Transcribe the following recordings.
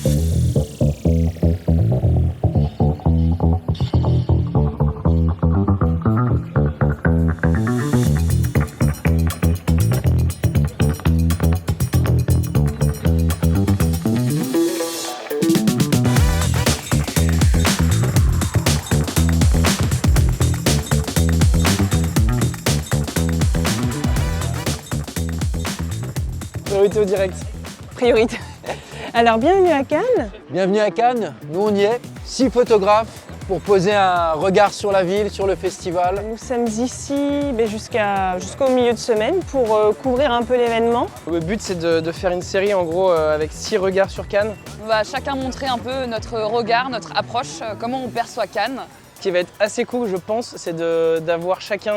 Priorité au direct. Priorité. Alors, bienvenue à Cannes. Bienvenue à Cannes, nous on y est, 6 photographes pour poser un regard sur la ville, sur le festival. Nous sommes ici jusqu'au milieu de semaine pour couvrir un peu l'événement. Le but c'est de faire une série en gros avec 6 regards sur Cannes. On va chacun montrer un peu notre regard, notre approche, comment on perçoit Cannes. Ce qui va être assez cool je pense, c'est d'avoir chacun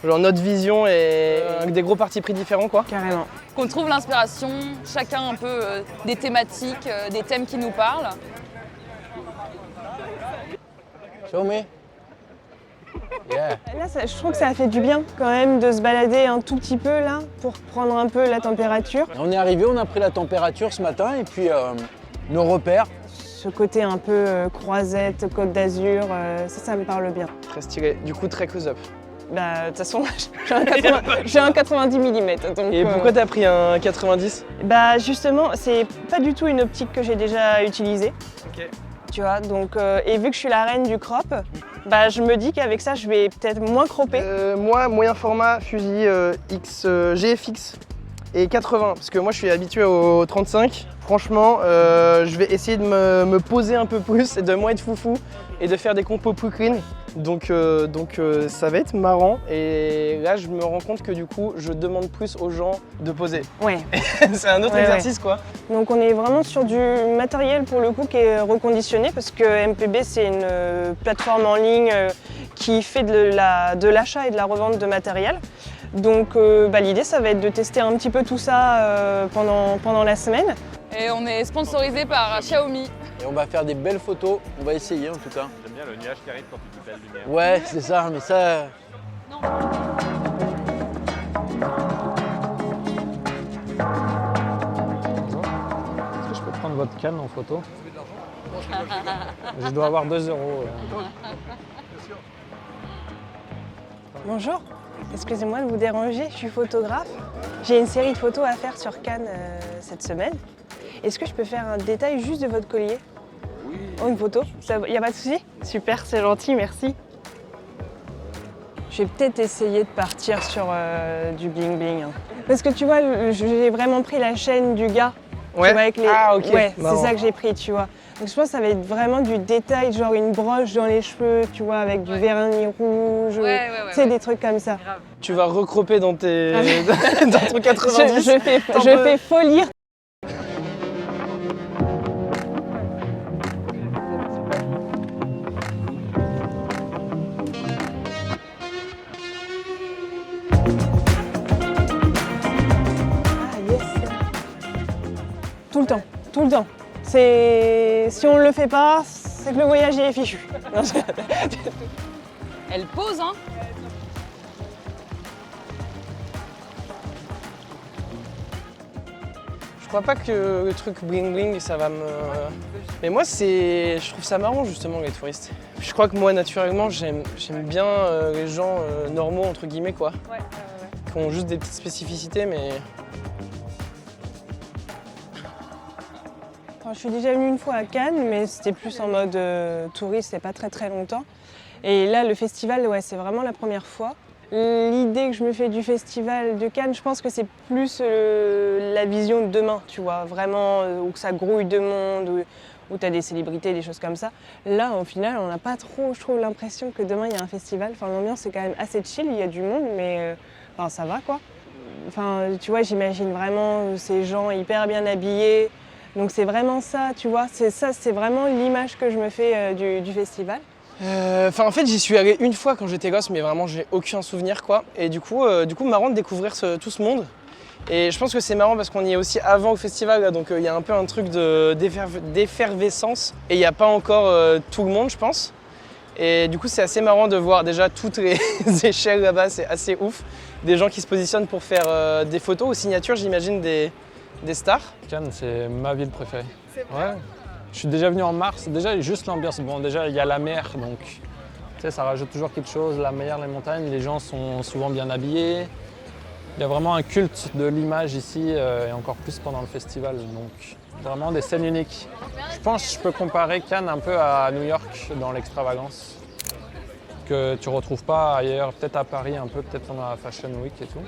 genre notre vision et avec des gros partis pris différents quoi. Carrément. Qu'on trouve l'inspiration, chacun un peu des thématiques, des thèmes qui nous parlent. Show me. Yeah. Là, je trouve que ça a fait du bien quand même de se balader un tout petit peu là pour prendre un peu la température. On est arrivé, on a pris la température ce matin et puis nos repères. Ce côté un peu croisette, Côte d'Azur, ça me parle bien. Très stylé, du coup très close-up. Bah, de toute façon, j'ai un 90 mm. Donc, Et pourquoi t'as pris un 90? Bah justement, c'est pas du tout une optique que j'ai déjà utilisée. Ok. Tu vois, donc, et vu que je suis la reine du crop, bah, je me dis qu'avec ça, je vais peut-être moins cropper. Moi, moyen format, fusil GFX et 80, parce que moi je suis habitué au 35. Franchement, je vais essayer de me poser un peu plus et de moins être foufou et de faire des compos plus clean. Donc ça va être marrant et là je me rends compte que du coup je demande plus aux gens de poser. Ouais. C'est un autre exercice quoi. Donc on est vraiment sur du matériel pour le coup qui est reconditionné parce que MPB c'est une plateforme en ligne qui fait de l'achat et de la revente de matériel. Donc l'idée ça va être de tester un petit peu tout ça pendant la semaine. Et on est sponsorisé par Xiaomi. Et on va faire des belles photos, on va essayer en tout cas. J'aime bien le nuage qui arrive quand tu dis belle lumière. Ouais, c'est ça, mais ça... Non. Est-ce que je peux prendre votre canne en photo? Je dois avoir 2 €. Bonjour, excusez-moi de vous déranger, je suis photographe. J'ai une série de photos à faire sur Cannes cette semaine. Est-ce que je peux faire un détail juste de votre collier? Oui. Oh, une photo? Il n'y a pas de souci? Super, c'est gentil, merci. Je vais peut-être essayer de partir sur du bling bling. Hein. Parce que tu vois, j'ai vraiment pris la chaîne du gars. Ouais. Tu vois, avec les... Ah ok. Ouais, c'est Marrant. ça que j'ai pris, tu vois. Donc je pense que ça va être vraiment du détail, genre une broche dans les cheveux, tu vois, avec du vernis rouge, tu sais, des trucs comme ça. Grave. Tu vas recroper dans tes dans ton 90. Je fais folie. Tout le temps, tout le temps. Si on ne le fait pas, c'est que le voyage est fichu. Non, Elle pose, hein. Je crois pas que le truc bling bling ça va me... Mais moi je trouve ça marrant justement les touristes. Je crois que moi naturellement j'aime bien les gens normaux entre guillemets quoi. Ouais. Qui ont juste des petites spécificités mais... Enfin, je suis déjà venue une fois à Cannes, mais c'était plus en mode touriste, c'est pas très longtemps. Et là, le festival, ouais, c'est vraiment la première fois. L'idée que je me fais du festival de Cannes, je pense que c'est plus la vision de demain, tu vois, vraiment où ça grouille de monde, où tu as des célébrités, des choses comme ça. Là, au final, on n'a pas trop, je trouve, l'impression que demain, il y a un festival. Enfin, l'ambiance est quand même assez chill, il y a du monde, mais enfin, ça va, quoi. Enfin, tu vois, j'imagine vraiment ces gens hyper bien habillés. Donc c'est vraiment ça, tu vois, c'est vraiment l'image que je me fais du festival. En fait j'y suis allé une fois quand j'étais gosse mais vraiment j'ai aucun souvenir quoi. Et du coup marrant de découvrir tout ce monde. Et je pense que c'est marrant parce qu'on y est aussi avant le festival là, donc il y a un peu un truc d'effervescence et il n'y a pas encore tout le monde je pense. Et du coup c'est assez marrant de voir déjà toutes les échelles là-bas, c'est assez ouf. Des gens qui se positionnent pour faire des photos ou signatures j'imagine des des stars. Cannes, c'est ma ville préférée. Ouais. Je suis déjà venu en mars. Déjà, juste l'ambiance. Bon, déjà, il y a la mer, donc tu sais, ça rajoute toujours quelque chose. La mer, les montagnes, les gens sont souvent bien habillés. Il y a vraiment un culte de l'image ici, et encore plus pendant le festival. Donc, vraiment des scènes uniques. Je pense que je peux comparer Cannes un peu à New York dans l'extravagance, que tu ne retrouves pas ailleurs, peut-être à Paris un peu, peut-être pendant la Fashion Week et tout.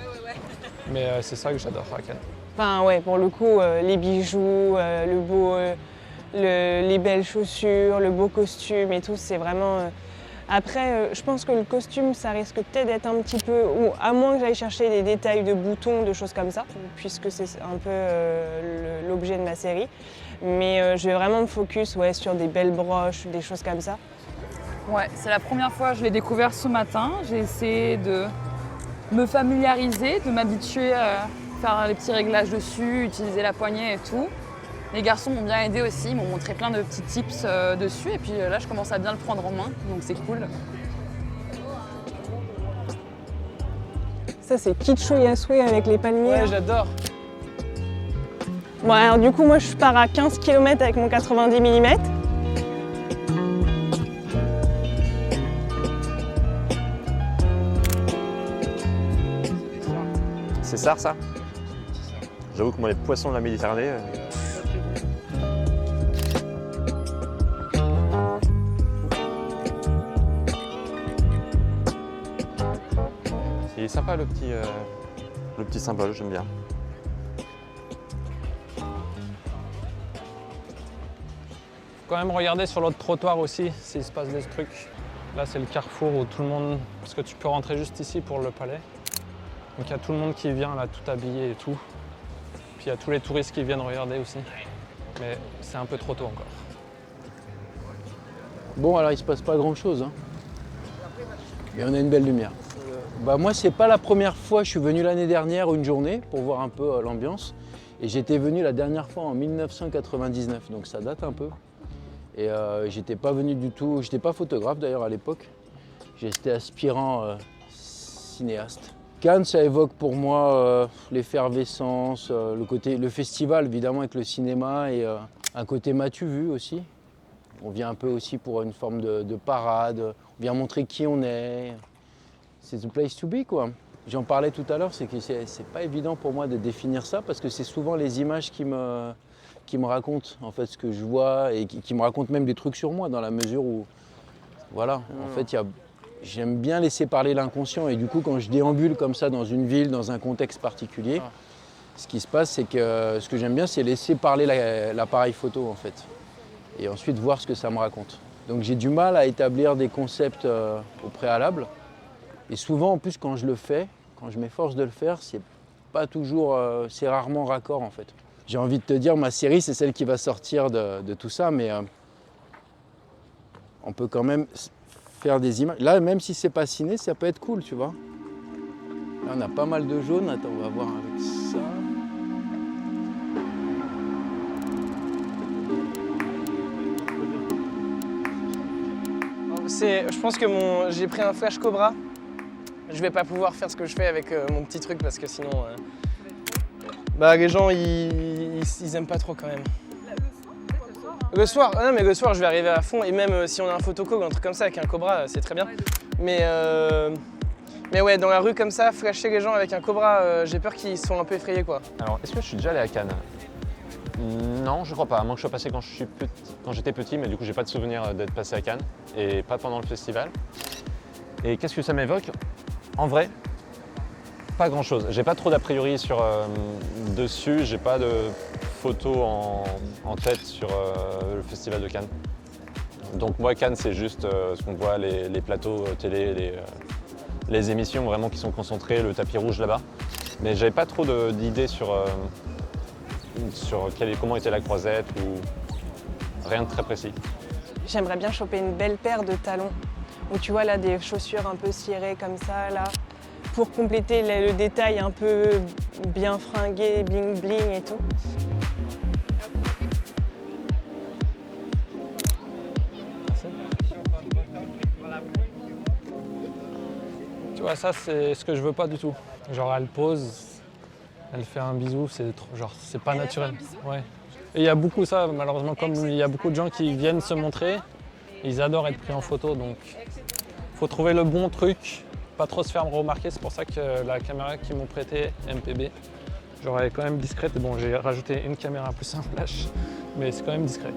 Mais c'est ça que j'adore à Cannes. Enfin ouais, pour le coup, les bijoux, les belles chaussures, le beau costume et tout, c'est vraiment... Après, je pense que le costume, ça risque peut-être d'être un petit peu... Ou à moins que j'aille chercher des détails de boutons, de choses comme ça, puisque c'est un peu l'objet de ma série. Mais je vais vraiment me focus sur des belles broches, des choses comme ça. Ouais, c'est la première fois que je l'ai découvert ce matin. J'ai essayé de me familiariser, de m'habituer à faire les petits réglages dessus, utiliser la poignée et tout. Les garçons m'ont bien aidé aussi, ils m'ont montré plein de petits tips dessus. Et puis là, je commence à bien le prendre en main, donc c'est cool. Ça, c'est kitschouille à souhait avec les palmiers. Ouais, j'adore. Bon, alors du coup, moi, je pars à 15 km avec mon 90 mm. C'est ça. J'avoue que moi, les poissons de la Méditerranée. Il est sympa le petit symbole, j'aime bien. Faut quand même regarder sur l'autre trottoir aussi s'il se passe des trucs. Là, c'est le carrefour où tout le monde... Parce que tu peux rentrer juste ici pour le palais. Donc il y a tout le monde qui vient là, tout habillé et tout. Puis il y a tous les touristes qui viennent regarder aussi. Mais c'est un peu trop tôt encore. Bon, alors il se passe pas grand-chose, hein. Mais on a une belle lumière. Moi, c'est pas la première fois. Je suis venu l'année dernière une journée pour voir un peu l'ambiance. Et j'étais venu la dernière fois en 1999, donc ça date un peu. Et j'étais pas venu du tout, j'étais pas photographe d'ailleurs à l'époque. J'étais aspirant cinéaste. Cannes, ça évoque pour moi l'effervescence, le festival évidemment avec le cinéma et un côté m'as-tu vu aussi. On vient un peu aussi pour une forme de parade, on vient montrer qui on est. C'est the place to be quoi. J'en parlais tout à l'heure, c'est que c'est pas évident pour moi de définir ça parce que c'est souvent les images qui me racontent en fait ce que je vois et qui me racontent même des trucs sur moi dans la mesure où, voilà, en fait j'aime bien laisser parler l'inconscient et du coup quand je déambule comme ça dans une ville, dans un contexte particulier, ce qui se passe c'est que ce que j'aime bien c'est laisser parler l'appareil photo en fait et ensuite voir ce que ça me raconte. Donc j'ai du mal à établir des concepts au préalable et souvent en plus quand je le fais, quand je m'efforce de le faire, c'est pas toujours, c'est rarement raccord en fait. J'ai envie de te dire, ma série, c'est celle qui va sortir de tout ça, mais on peut quand même faire des images. Là, même si c'est pas ciné, ça peut être cool, tu vois. Là, on a pas mal de jaune. Attends, on va voir avec ça. Je pense que j'ai pris un flash Cobra. Je vais pas pouvoir faire ce que je fais avec mon petit truc parce que sinon... les gens, ils aiment pas trop quand même. Le soir, non mais le soir je vais arriver à fond et même si on a un photocall ou un truc comme ça avec un Cobra, c'est très bien. Mais ouais, dans la rue comme ça, flasher les gens avec un Cobra, j'ai peur qu'ils soient un peu effrayés quoi. Alors, est-ce que je suis déjà allé à Cannes? Non, je crois pas. À moins que je sois passé quand j'étais petit, mais du coup j'ai pas de souvenir d'être passé à Cannes et pas pendant le festival. Et qu'est-ce que ça m'évoque? En vrai, pas grand chose. J'ai pas trop d'a priori dessus, j'ai pas de photos en tête sur le festival de Cannes. Donc moi Cannes c'est juste ce qu'on voit, les plateaux télé, les émissions vraiment qui sont concentrées, le tapis rouge là-bas. Mais j'avais pas trop d'idées sur comment était la croisette ou rien de très précis. J'aimerais bien choper une belle paire de talons. Où tu vois là des chaussures un peu cirées comme ça là. Pour compléter le détail un peu bien fringué, bling bling et tout. Tu vois, ça, c'est ce que je veux pas du tout. Genre, elle pose Elle fait un bisou, c'est pas naturel. Ouais. Et il y a beaucoup ça, malheureusement, comme il y a beaucoup de gens qui viennent se montrer, ils adorent être pris en photo, donc faut trouver le bon truc, pas trop se faire remarquer. C'est pour ça que la caméra qu'ils m'ont prêtée, MPB, j'aurais quand même discrète. Bon, j'ai rajouté une caméra plus un flash, mais c'est quand même discret.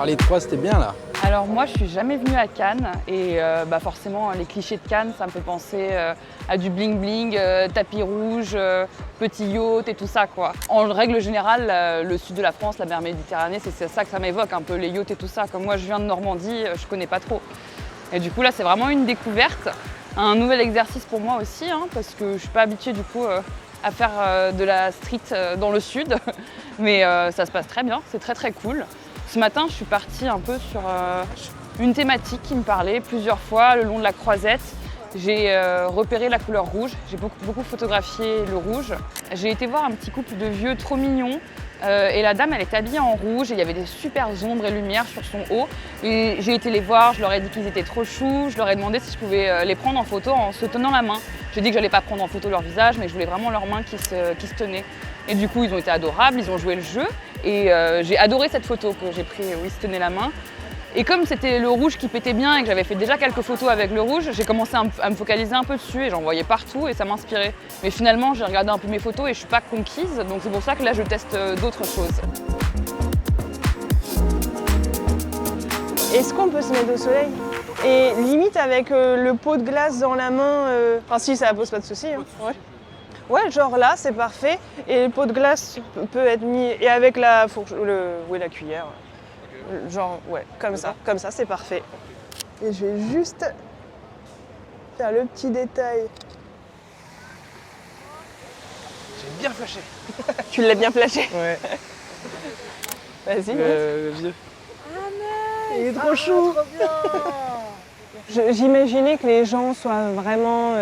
Les trois, c'était bien là. Alors moi, je suis jamais venue à Cannes et forcément, les clichés de Cannes, ça me fait penser à du bling bling, tapis rouge, petit yacht et tout ça quoi. En règle générale, le sud de la France, la mer Méditerranée, c'est ça que ça m'évoque, un peu les yachts et tout ça. Comme moi, je viens de Normandie, je connais pas trop. Et du coup là, c'est vraiment une découverte, un nouvel exercice pour moi aussi, hein, parce que je suis pas habituée du coup à faire de la street dans le sud, mais ça se passe très bien, c'est très très cool. Ce matin, je suis partie un peu sur une thématique qui me parlait plusieurs fois le long de la Croisette. J'ai repéré la couleur rouge, j'ai beaucoup photographié le rouge. J'ai été voir un petit couple de vieux trop mignons et la dame, elle était habillée en rouge et il y avait des super ombres et lumières sur son haut. Et j'ai été les voir, je leur ai dit qu'ils étaient trop choux, je leur ai demandé si je pouvais les prendre en photo en se tenant la main. J'ai dit que j'allais pas prendre en photo leur visage, mais je voulais vraiment leurs mains qui se tenaient. Et du coup, ils ont été adorables, ils ont joué le jeu. Et j'ai adoré cette photo que j'ai prise où ils se tenaient la main. Et comme c'était le rouge qui pétait bien et que j'avais fait déjà quelques photos avec le rouge, j'ai commencé à me focaliser un peu dessus et j'en voyais partout et ça m'inspirait. Mais finalement, j'ai regardé un peu mes photos et je suis pas conquise, donc c'est pour ça que là, je teste d'autres choses. Est-ce qu'on peut se mettre au soleil? Et limite avec le pot de glace dans la main, enfin si, ça pose pas de soucis. Hein. Ouais, genre là, c'est parfait. Et le pot de glace peut être mis, et avec la fourche, la cuillère. Genre, ouais, comme ça, c'est parfait. Et je vais juste faire le petit détail. J'ai bien flashé. Tu l'as bien flashé? Ouais. Vas-y. Vieux. Il est trop chou. J'imaginais que les gens soient vraiment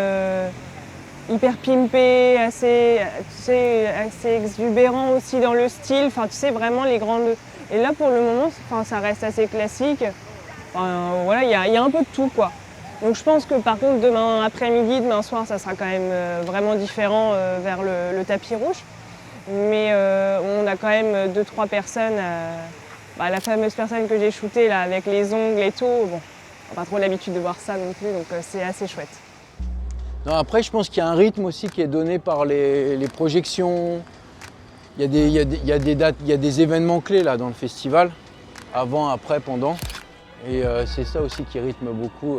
hyper pimpés, assez exubérants aussi dans le style. Enfin, tu sais, vraiment les grandes... Et là, pour le moment, ça reste assez classique. Voilà, il y a un peu de tout, quoi. Donc je pense que par contre, demain après-midi, demain soir, ça sera quand même vraiment différent vers le tapis rouge. Mais on a quand même 2-3 personnes, la fameuse personne que j'ai shootée là, avec les ongles et tout. Bon, on n'a pas trop l'habitude de voir ça non plus, donc c'est assez chouette. Non, après, je pense qu'il y a un rythme aussi qui est donné par les projections. Il y a des dates, il y a des événements clés là dans le festival, avant, après, pendant. Et c'est ça aussi qui rythme beaucoup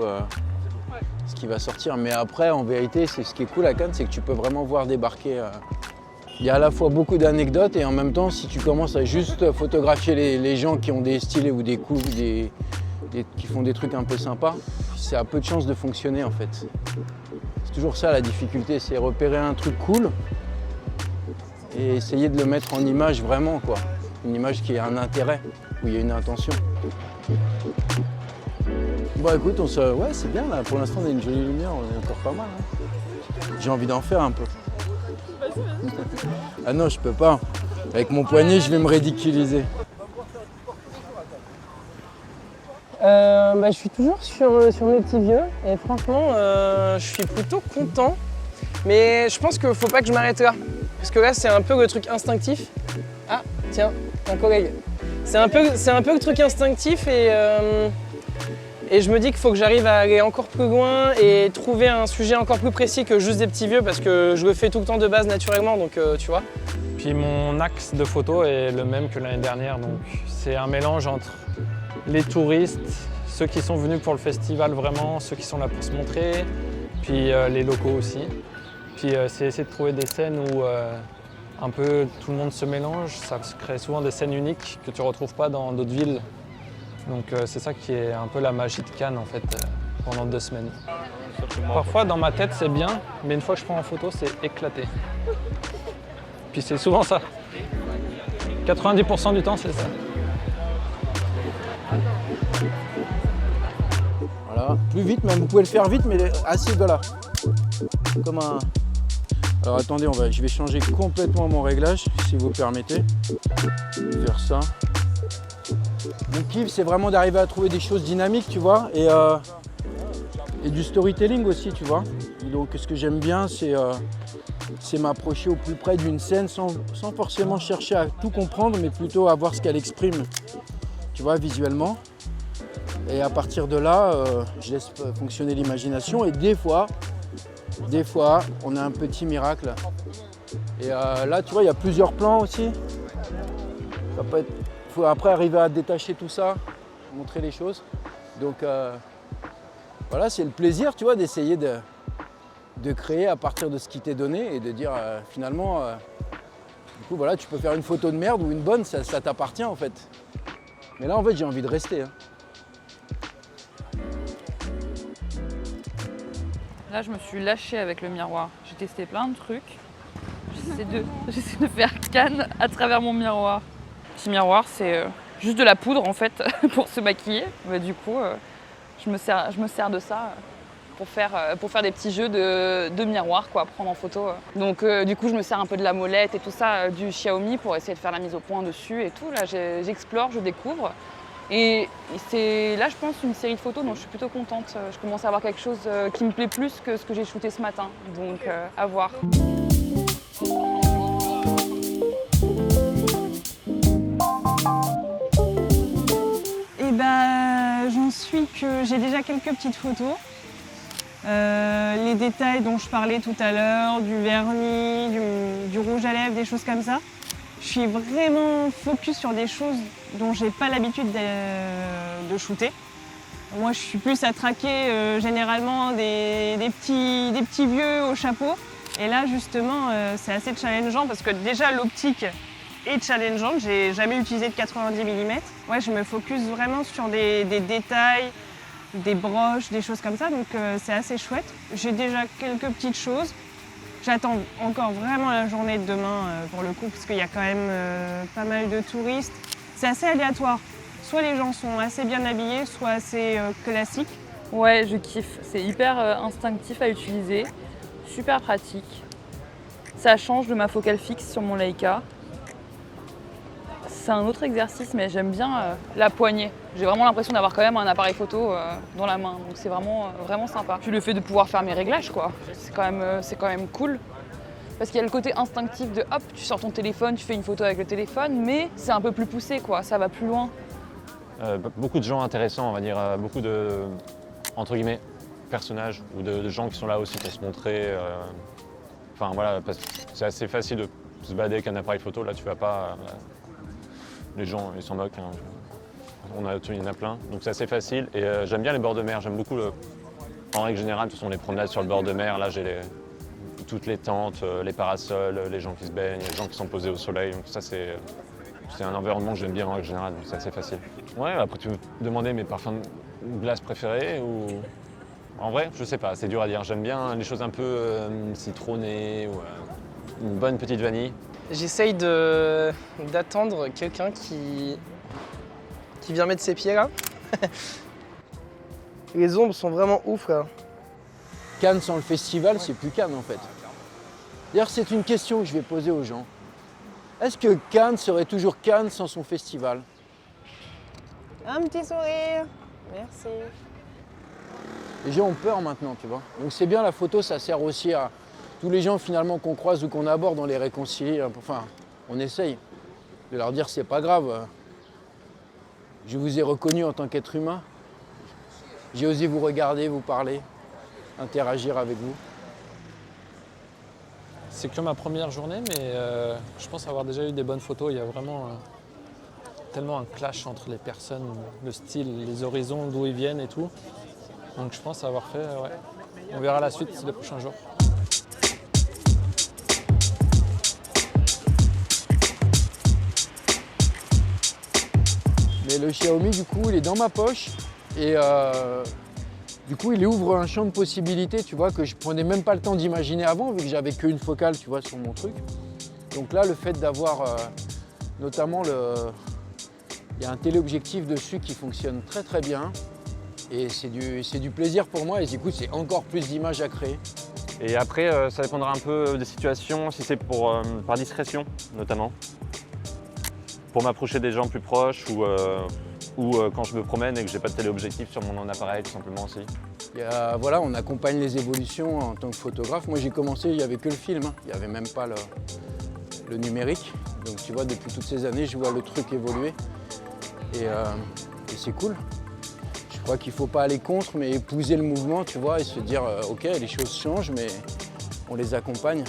ce qui va sortir. Mais après, en vérité, c'est ce qui est cool à Cannes, c'est que tu peux vraiment voir débarquer. Il y a à la fois beaucoup d'anecdotes et en même temps, si tu commences à juste photographier les gens qui ont des stylés ou des coups, qui font des trucs un peu sympas, ça a peu de chances de fonctionner en fait. C'est toujours ça la difficulté, c'est repérer un truc cool et essayer de le mettre en image vraiment quoi. Une image qui a un intérêt, où il y a une intention. Bon écoute, ouais c'est bien là, pour l'instant on a une jolie lumière, on est encore pas mal. Hein. J'ai envie d'en faire un peu. Ah non, je peux pas. Avec mon poignet, je vais me ridiculiser. Je suis toujours sur mes petits vieux et franchement, je suis plutôt content. Mais je pense qu'il faut pas que je m'arrête là. Parce que là, c'est un peu le truc instinctif. Ah, tiens, un collègue. C'est un peu le truc instinctif et je me dis qu'il faut que j'arrive à aller encore plus loin et trouver un sujet encore plus précis que juste des petits vieux parce que je le fais tout le temps de base naturellement, donc tu vois. Puis mon axe de photo est le même que l'année dernière, donc c'est un mélange entre les touristes, ceux qui sont venus pour le festival vraiment, ceux qui sont là pour se montrer, puis les locaux aussi. Puis c'est essayer de trouver des scènes où un peu tout le monde se mélange, ça crée souvent des scènes uniques que tu ne retrouves pas dans d'autres villes. Donc c'est ça qui est un peu la magie de Cannes en fait pendant 2 semaines. Parfois dans ma tête c'est bien, mais une fois que je prends en photo c'est éclaté. Puis c'est souvent ça. 90% du temps c'est ça. Voilà, Voilà, plus vite même, vous pouvez le faire vite, mais assez, voilà. Comme un... Alors attendez, je vais changer complètement mon réglage, si vous permettez. Je vais faire ça. Mon kiff, c'est vraiment d'arriver à trouver des choses dynamiques, tu vois, et du storytelling aussi, tu vois. Donc ce que j'aime bien, c'est m'approcher au plus près d'une scène sans forcément chercher à tout comprendre, mais plutôt à voir ce qu'elle exprime, tu vois, visuellement. Et à partir de là, je laisse fonctionner l'imagination et des fois, on a un petit miracle. Et là, tu vois, il y a plusieurs plans aussi. Ça peut être... Il faut après arriver à détacher tout ça, montrer les choses. Donc voilà, c'est le plaisir, tu vois, d'essayer de créer à partir de ce qui t'est donné et de dire finalement, du coup, voilà, tu peux faire une photo de merde ou une bonne, ça t'appartient en fait. Mais là, en fait, j'ai envie de rester. Hein. Là, je me suis lâchée avec le miroir. J'ai testé plein de trucs. J'essaie de faire Cannes à travers mon miroir. Petit miroir, c'est juste de la poudre en fait pour se maquiller. Mais du coup, je me sers de ça pour faire des petits jeux de miroir, quoi, prendre en photo. Donc du coup, je me sers un peu de la molette et tout ça du Xiaomi pour essayer de faire la mise au point dessus et tout. Là, j'explore, je découvre. Et c'est là, je pense, une série de photos dont je suis plutôt contente. Je commence à avoir quelque chose qui me plaît plus que ce que j'ai shooté ce matin. Donc, à voir. Et ben, j'en suis que j'ai déjà quelques petites photos. Les détails dont je parlais tout à l'heure, du vernis, du rouge à lèvres, des choses comme ça. Je suis vraiment focus sur des choses dont j'ai pas l'habitude de shooter. Moi, je suis plus à traquer généralement des petits vieux au chapeau. Et là, justement, c'est assez challengeant parce que déjà l'optique est challengeante. J'ai jamais utilisé de 90 mm. Ouais, je me focus vraiment sur des détails, des broches, des choses comme ça. Donc c'est assez chouette. J'ai déjà quelques petites choses. J'attends encore vraiment la journée de demain pour le coup, parce qu'il y a quand même pas mal de touristes. C'est assez aléatoire. Soit les gens sont assez bien habillés, soit assez classiques. Ouais, je kiffe. C'est hyper instinctif à utiliser, super pratique. Ça change de ma focale fixe sur mon Leica. C'est un autre exercice, mais j'aime bien la poignée. J'ai vraiment l'impression d'avoir quand même un appareil photo dans la main, donc c'est vraiment sympa. Puis le fait de pouvoir faire mes réglages, quoi, c'est quand même cool. Parce qu'il y a le côté instinctif de hop, tu sors ton téléphone, tu fais une photo avec le téléphone, mais c'est un peu plus poussé, quoi, ça va plus loin. Beaucoup de gens intéressants, on va dire, beaucoup de, entre guillemets, personnages ou de gens qui sont là aussi pour se montrer. Enfin voilà, c'est assez facile de se balader avec un appareil photo, là tu vas pas... les gens, ils s'en moquent, hein. Il y en a plein, donc c'est assez facile. Et j'aime bien les bords de mer, j'aime beaucoup, en règle générale, ce sont les promenades sur le bord de mer. Là, j'ai toutes les tentes, les parasols, les gens qui se baignent, les gens qui sont posés au soleil. Donc ça, c'est un environnement que j'aime bien en règle générale, donc c'est assez facile. Ouais, après tu me demandais mes parfums de glace préférés ou... En vrai, je sais pas, c'est dur à dire. J'aime bien les choses un peu citronnées ou une bonne petite vanille. J'essaye d'attendre quelqu'un qui vient mettre ses pieds là. Les ombres sont vraiment ouf là. Cannes sans le festival, c'est plus Cannes en fait. D'ailleurs, c'est une question que je vais poser aux gens. Est-ce que Cannes serait toujours Cannes sans son festival? Un petit sourire, merci. Les gens ont peur maintenant, tu vois. Donc c'est bien, la photo, ça sert aussi à tous les gens finalement qu'on croise ou qu'on aborde, on les réconcilie. Enfin, on essaye de leur dire c'est pas grave. Je vous ai reconnu en tant qu'être humain. J'ai osé vous regarder, vous parler, interagir avec vous. C'est que ma première journée, mais je pense avoir déjà eu des bonnes photos. Il y a vraiment tellement un clash entre les personnes, le style, les horizons, d'où ils viennent et tout. Donc je pense avoir fait, ouais. On verra la suite les prochains jours. Mais le Xiaomi, du coup, il est dans ma poche et du coup, il ouvre un champ de possibilités, tu vois, que je prenais même pas le temps d'imaginer avant, vu que j'avais qu'une focale, tu vois, sur mon truc. Donc là, le fait d'avoir notamment il y a un téléobjectif dessus qui fonctionne très très bien Et c'est du plaisir pour moi et du coup c'est encore plus d'images à créer. Et après, ça dépendra un peu des situations, si c'est par discrétion notamment, pour m'approcher des gens plus proches ou quand je me promène et que j'ai pas de téléobjectif sur mon appareil tout simplement aussi. Voilà, on accompagne les évolutions en tant que photographe. Moi j'ai commencé, il n'y avait que le film, hein. Il n'y avait même pas le numérique. Donc tu vois, depuis toutes ces années, je vois le truc évoluer et c'est cool. Je crois qu'il ne faut pas aller contre, mais épouser le mouvement, tu vois, et se dire ok, les choses changent, mais on les accompagne.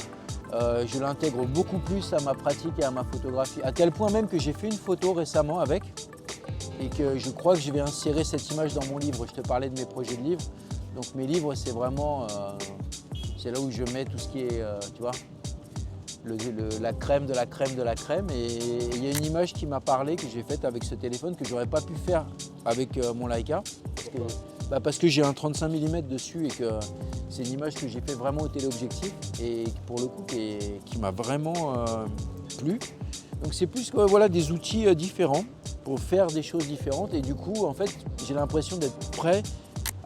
Je l'intègre beaucoup plus à ma pratique et à ma photographie, à tel point même que j'ai fait une photo récemment avec, et que je crois que je vais insérer cette image dans mon livre. Je te parlais de mes projets de livres, donc mes livres, c'est vraiment, c'est là où je mets tout ce qui est, tu vois, la crème de la crème de la crème. Et il y a une image qui m'a parlé, que j'ai faite avec ce téléphone, que j'aurais pas pu faire avec mon Leica, parce que j'ai un 35 mm dessus et que c'est une image que j'ai fait vraiment au téléobjectif et pour le coup qui m'a vraiment plu. Donc c'est plus voilà, des outils différents pour faire des choses différentes et du coup en fait j'ai l'impression d'être prêt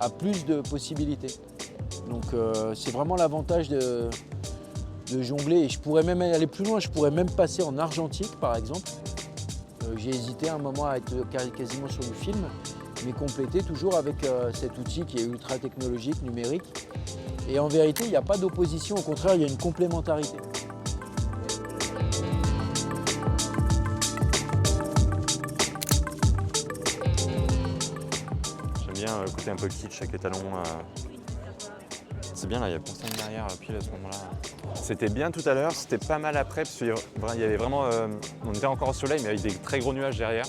à plus de possibilités. Donc c'est vraiment l'avantage de jongler et je pourrais même aller plus loin, je pourrais même passer en argentique par exemple. J'ai hésité un moment à être quasiment sur du film, mais compléter toujours avec cet outil qui est ultra technologique, numérique. Et en vérité, il n'y a pas d'opposition, au contraire, il y a une complémentarité. J'aime bien le côté un peu kitsch avec les talons. C'est bien là, il y a personne derrière pile à ce moment-là. C'était bien tout à l'heure, c'était pas mal après parce qu'il y avait vraiment, on était encore au soleil mais avec des très gros nuages derrière.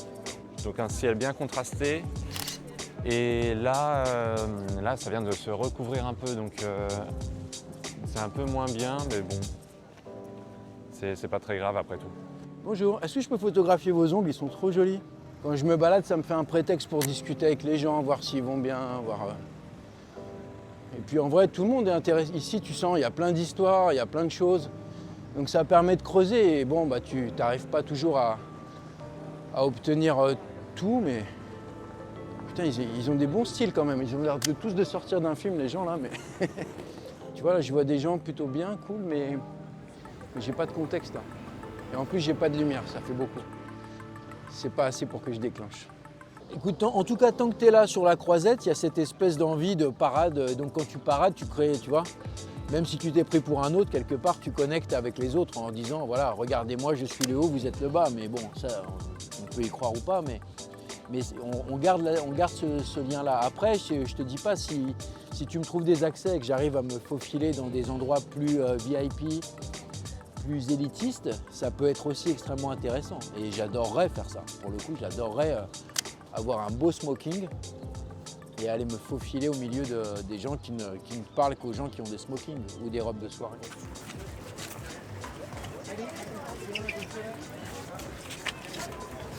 Donc un ciel bien contrasté. Et là, ça vient de se recouvrir un peu, donc c'est un peu moins bien, mais bon, c'est pas très grave après tout. Bonjour, est-ce que je peux photographier vos ongles? Ils sont trop jolis. Quand je me balade, ça me fait un prétexte pour discuter avec les gens, voir s'ils vont bien, voir... Et puis en vrai, tout le monde est intéressé. Ici, tu sens, il y a plein d'histoires, il y a plein de choses. Donc ça permet de creuser. Et bon, bah, tu n'arrives pas toujours à obtenir tout, mais putain, ils ont des bons styles quand même. Ils ont l'air de tous de sortir d'un film, les gens là. Mais tu vois, là, je vois des gens plutôt bien, cool, mais j'ai pas de contexte. Hein. Et en plus, j'ai pas de lumière, ça fait beaucoup. C'est pas assez pour que je déclenche. Écoute, en tout cas, tant que tu es là sur la croisette, il y a cette espèce d'envie de parade. Donc quand tu parades, tu crées, tu vois, même si tu t'es pris pour un autre, quelque part, tu connectes avec les autres en disant, voilà, regardez-moi, je suis le haut, vous êtes le bas. Mais bon, ça, on peut y croire ou pas, mais on garde ce lien-là. Après, je te dis pas si tu me trouves des accès et que j'arrive à me faufiler dans des endroits plus VIP, plus élitistes, ça peut être aussi extrêmement intéressant. Et j'adorerais faire ça. Pour le coup, j'adorerais avoir un beau smoking et aller me faufiler au milieu des gens qui ne parlent qu'aux gens qui ont des smokings ou des robes de soirée.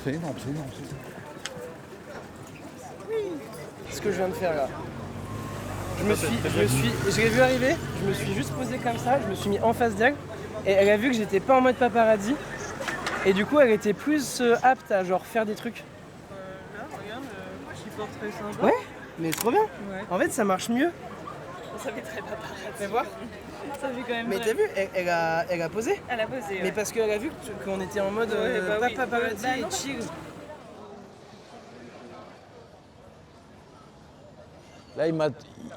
C'est énorme, c'est énorme. Ce que je viens de faire là. Je l'ai vu arriver, je me suis juste posé comme ça, je me suis mis en face d'elle et elle a vu que j'étais pas en mode paparazzi et du coup elle était plus apte à genre faire des trucs. Là, regarde, petit portrait sympa. Ouais, mais trop bien. Ouais. En fait ça marche mieux. Ça fait très paparazzi. Fais voir. Ça fait quand même. Mais t'as vu, elle a posé. Elle a posé. Ouais. Mais parce qu'elle a vu qu'on était en mode bah oui. paparazzi Bah et non. chill. Là,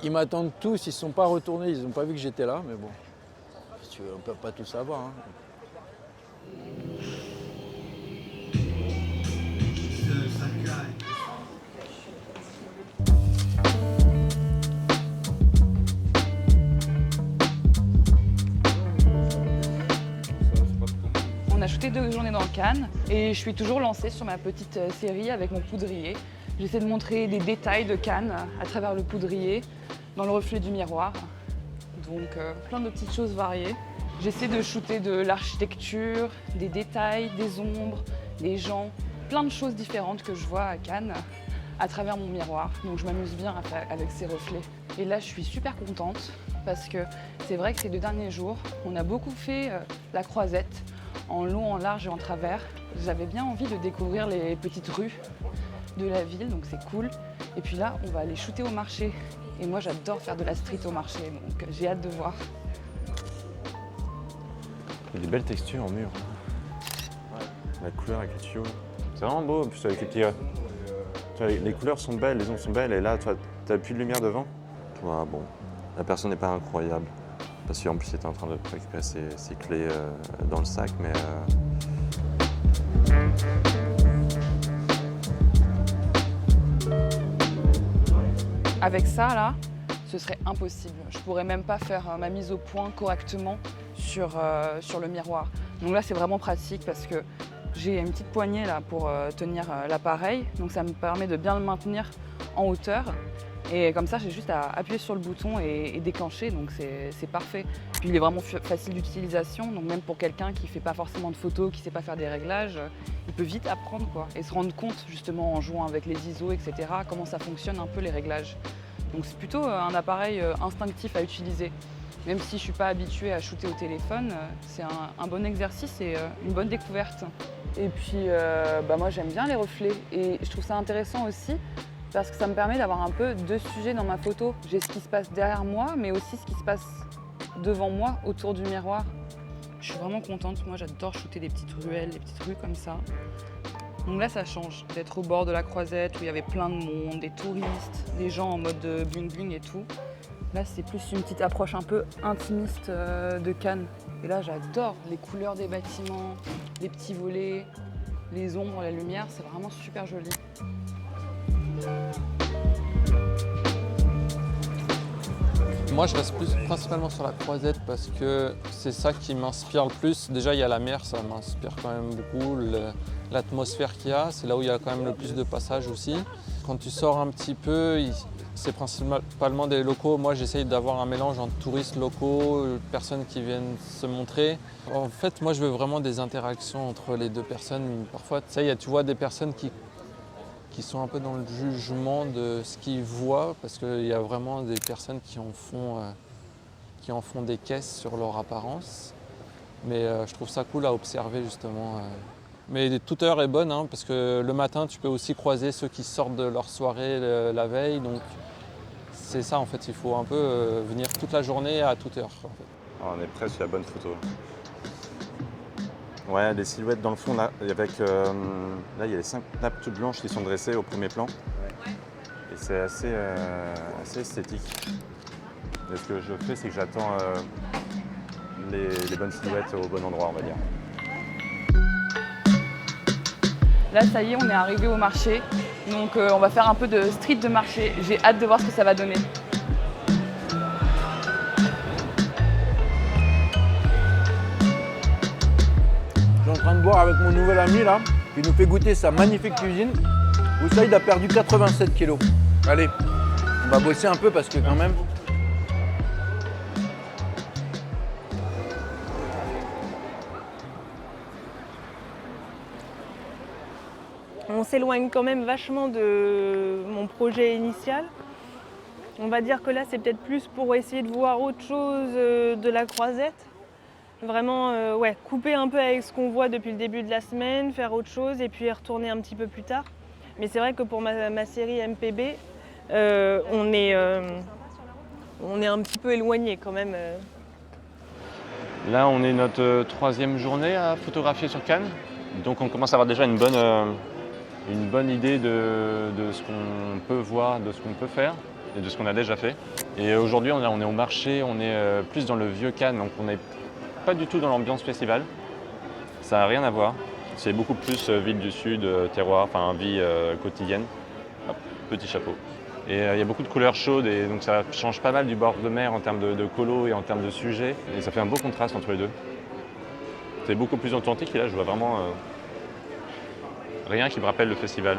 ils m'attendent tous, ils ne sont pas retournés, ils n'ont pas vu que j'étais là, mais bon, si tu veux, on ne peut pas tout savoir. Hein. On a shooté 2 journées dans Cannes et je suis toujours lancée sur ma petite série avec mon poudrier. J'essaie de montrer des détails de Cannes à travers le poudrier, dans le reflet du miroir. Donc plein de petites choses variées. J'essaie de shooter de l'architecture, des détails, des ombres, des gens, plein de choses différentes que je vois à Cannes à travers mon miroir. Donc je m'amuse bien avec ces reflets. Et là je suis super contente parce que c'est vrai que ces 2 derniers jours, on a beaucoup fait la croisette en long, en large et en travers. J'avais bien envie de découvrir les petites rues de la ville, donc c'est cool. Et puis là, on va aller shooter au marché. Et moi, j'adore faire de la street au marché, donc j'ai hâte de voir. Il y a des belles textures en mur. Ouais. La couleur avec les tuyaux. C'est vraiment beau, en plus avec les petits... Tu vois, les couleurs sont belles, les ombres sont belles, et là, tu n'as plus de lumière devant. Toi, bon, la personne n'est pas incroyable. Parce qu'en plus, il était en train de récupérer ses clés dans le sac, mais... Avec ça, là, ce serait impossible. Je pourrais même pas faire ma mise au point correctement sur le miroir. Donc là, c'est vraiment pratique parce que j'ai une petite poignée là pour tenir l'appareil. Donc ça me permet de bien le maintenir en hauteur. Et comme ça, j'ai juste à appuyer sur le bouton et déclencher, donc c'est parfait. Puis il est vraiment facile d'utilisation, donc même pour quelqu'un qui ne fait pas forcément de photos, qui ne sait pas faire des réglages, il peut vite apprendre quoi, et se rendre compte justement en jouant avec les ISO, etc., comment ça fonctionne un peu les réglages. Donc c'est plutôt un appareil instinctif à utiliser. Même si je ne suis pas habituée à shooter au téléphone, c'est un bon exercice et une bonne découverte. Et puis moi j'aime bien les reflets et je trouve ça intéressant aussi parce que ça me permet d'avoir un peu deux sujets dans ma photo. J'ai ce qui se passe derrière moi, mais aussi ce qui se passe devant moi, autour du miroir. Je suis vraiment contente, moi j'adore shooter des petites ruelles, des petites rues comme ça. Donc là ça change d'être au bord de la Croisette où il y avait plein de monde, des touristes, des gens en mode bling bling et tout. Là c'est plus une petite approche un peu intimiste de Cannes. Et là j'adore les couleurs des bâtiments, les petits volets, les ombres, la lumière, c'est vraiment super joli. Moi, je reste principalement sur la Croisette parce que c'est ça qui m'inspire le plus. Déjà, il y a la mer, ça m'inspire quand même beaucoup. L'atmosphère qu'il y a, c'est là où il y a quand même le plus de passages aussi. Quand tu sors un petit peu, c'est principalement des locaux. Moi, j'essaye d'avoir un mélange entre touristes locaux, personnes qui viennent se montrer. En fait, moi, je veux vraiment des interactions entre les deux personnes. Parfois, tu vois des personnes qui sont un peu dans le jugement de ce qu'ils voient, parce qu'il y a vraiment des personnes qui en font des caisses sur leur apparence. Mais je trouve ça cool à observer justement. Mais toute heure est bonne, hein, parce que le matin, tu peux aussi croiser ceux qui sortent de leur soirée la veille. Donc c'est ça en fait, il faut un peu venir toute la journée à toute heure. En fait. On est presque sur la bonne photo. Ouais, les silhouettes dans le fond, là, avec, là il y a les 5 nappes toutes blanches qui sont dressées au premier plan. Et c'est assez esthétique. Et ce que je fais, c'est que j'attends les bonnes silhouettes au bon endroit, on va dire. Là, ça y est, on est arrivé au marché. Donc on va faire un peu de street de marché. J'ai hâte de voir ce que ça va donner. Je suis en train de boire avec mon nouvel ami là, qui nous fait goûter sa magnifique cuisine. Oussaïd a perdu 87 kilos. Allez, on va bosser un peu parce que quand même... On s'éloigne quand même vachement de mon projet initial. On va dire que là, c'est peut-être plus pour essayer de voir autre chose de la Croisette. Vraiment, couper un peu avec ce qu'on voit depuis le début de la semaine, faire autre chose et puis retourner un petit peu plus tard. Mais c'est vrai que pour ma série MPB, on est un petit peu éloigné quand même. Là, on est notre 3e journée à photographier sur Cannes. Donc on commence à avoir déjà une bonne idée de ce qu'on peut voir, de ce qu'on peut faire et de ce qu'on a déjà fait. Et aujourd'hui, on est au marché, on est plus dans le vieux Cannes, donc on n'est pas du tout dans l'ambiance festival. Ça n'a rien à voir. C'est beaucoup plus ville du Sud, terroir, enfin vie quotidienne. Hop, petit chapeau. Et il y a beaucoup de couleurs chaudes et donc ça change pas mal du bord de mer en termes de colo et en termes de sujet. Et ça fait un beau contraste entre les deux. C'est beaucoup plus authentique et là je vois vraiment rien qui me rappelle le festival.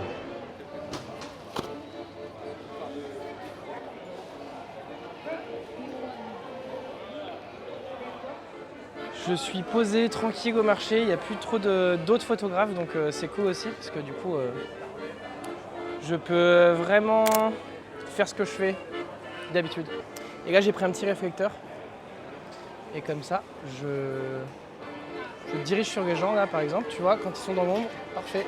Je suis posé tranquille au marché, il n'y a plus trop d'autres photographes, donc c'est cool aussi parce que du coup je peux vraiment faire ce que je fais d'habitude. Et là j'ai pris un petit réflecteur et comme ça je dirige sur les gens là par exemple, tu vois, quand ils sont dans l'ombre, parfait.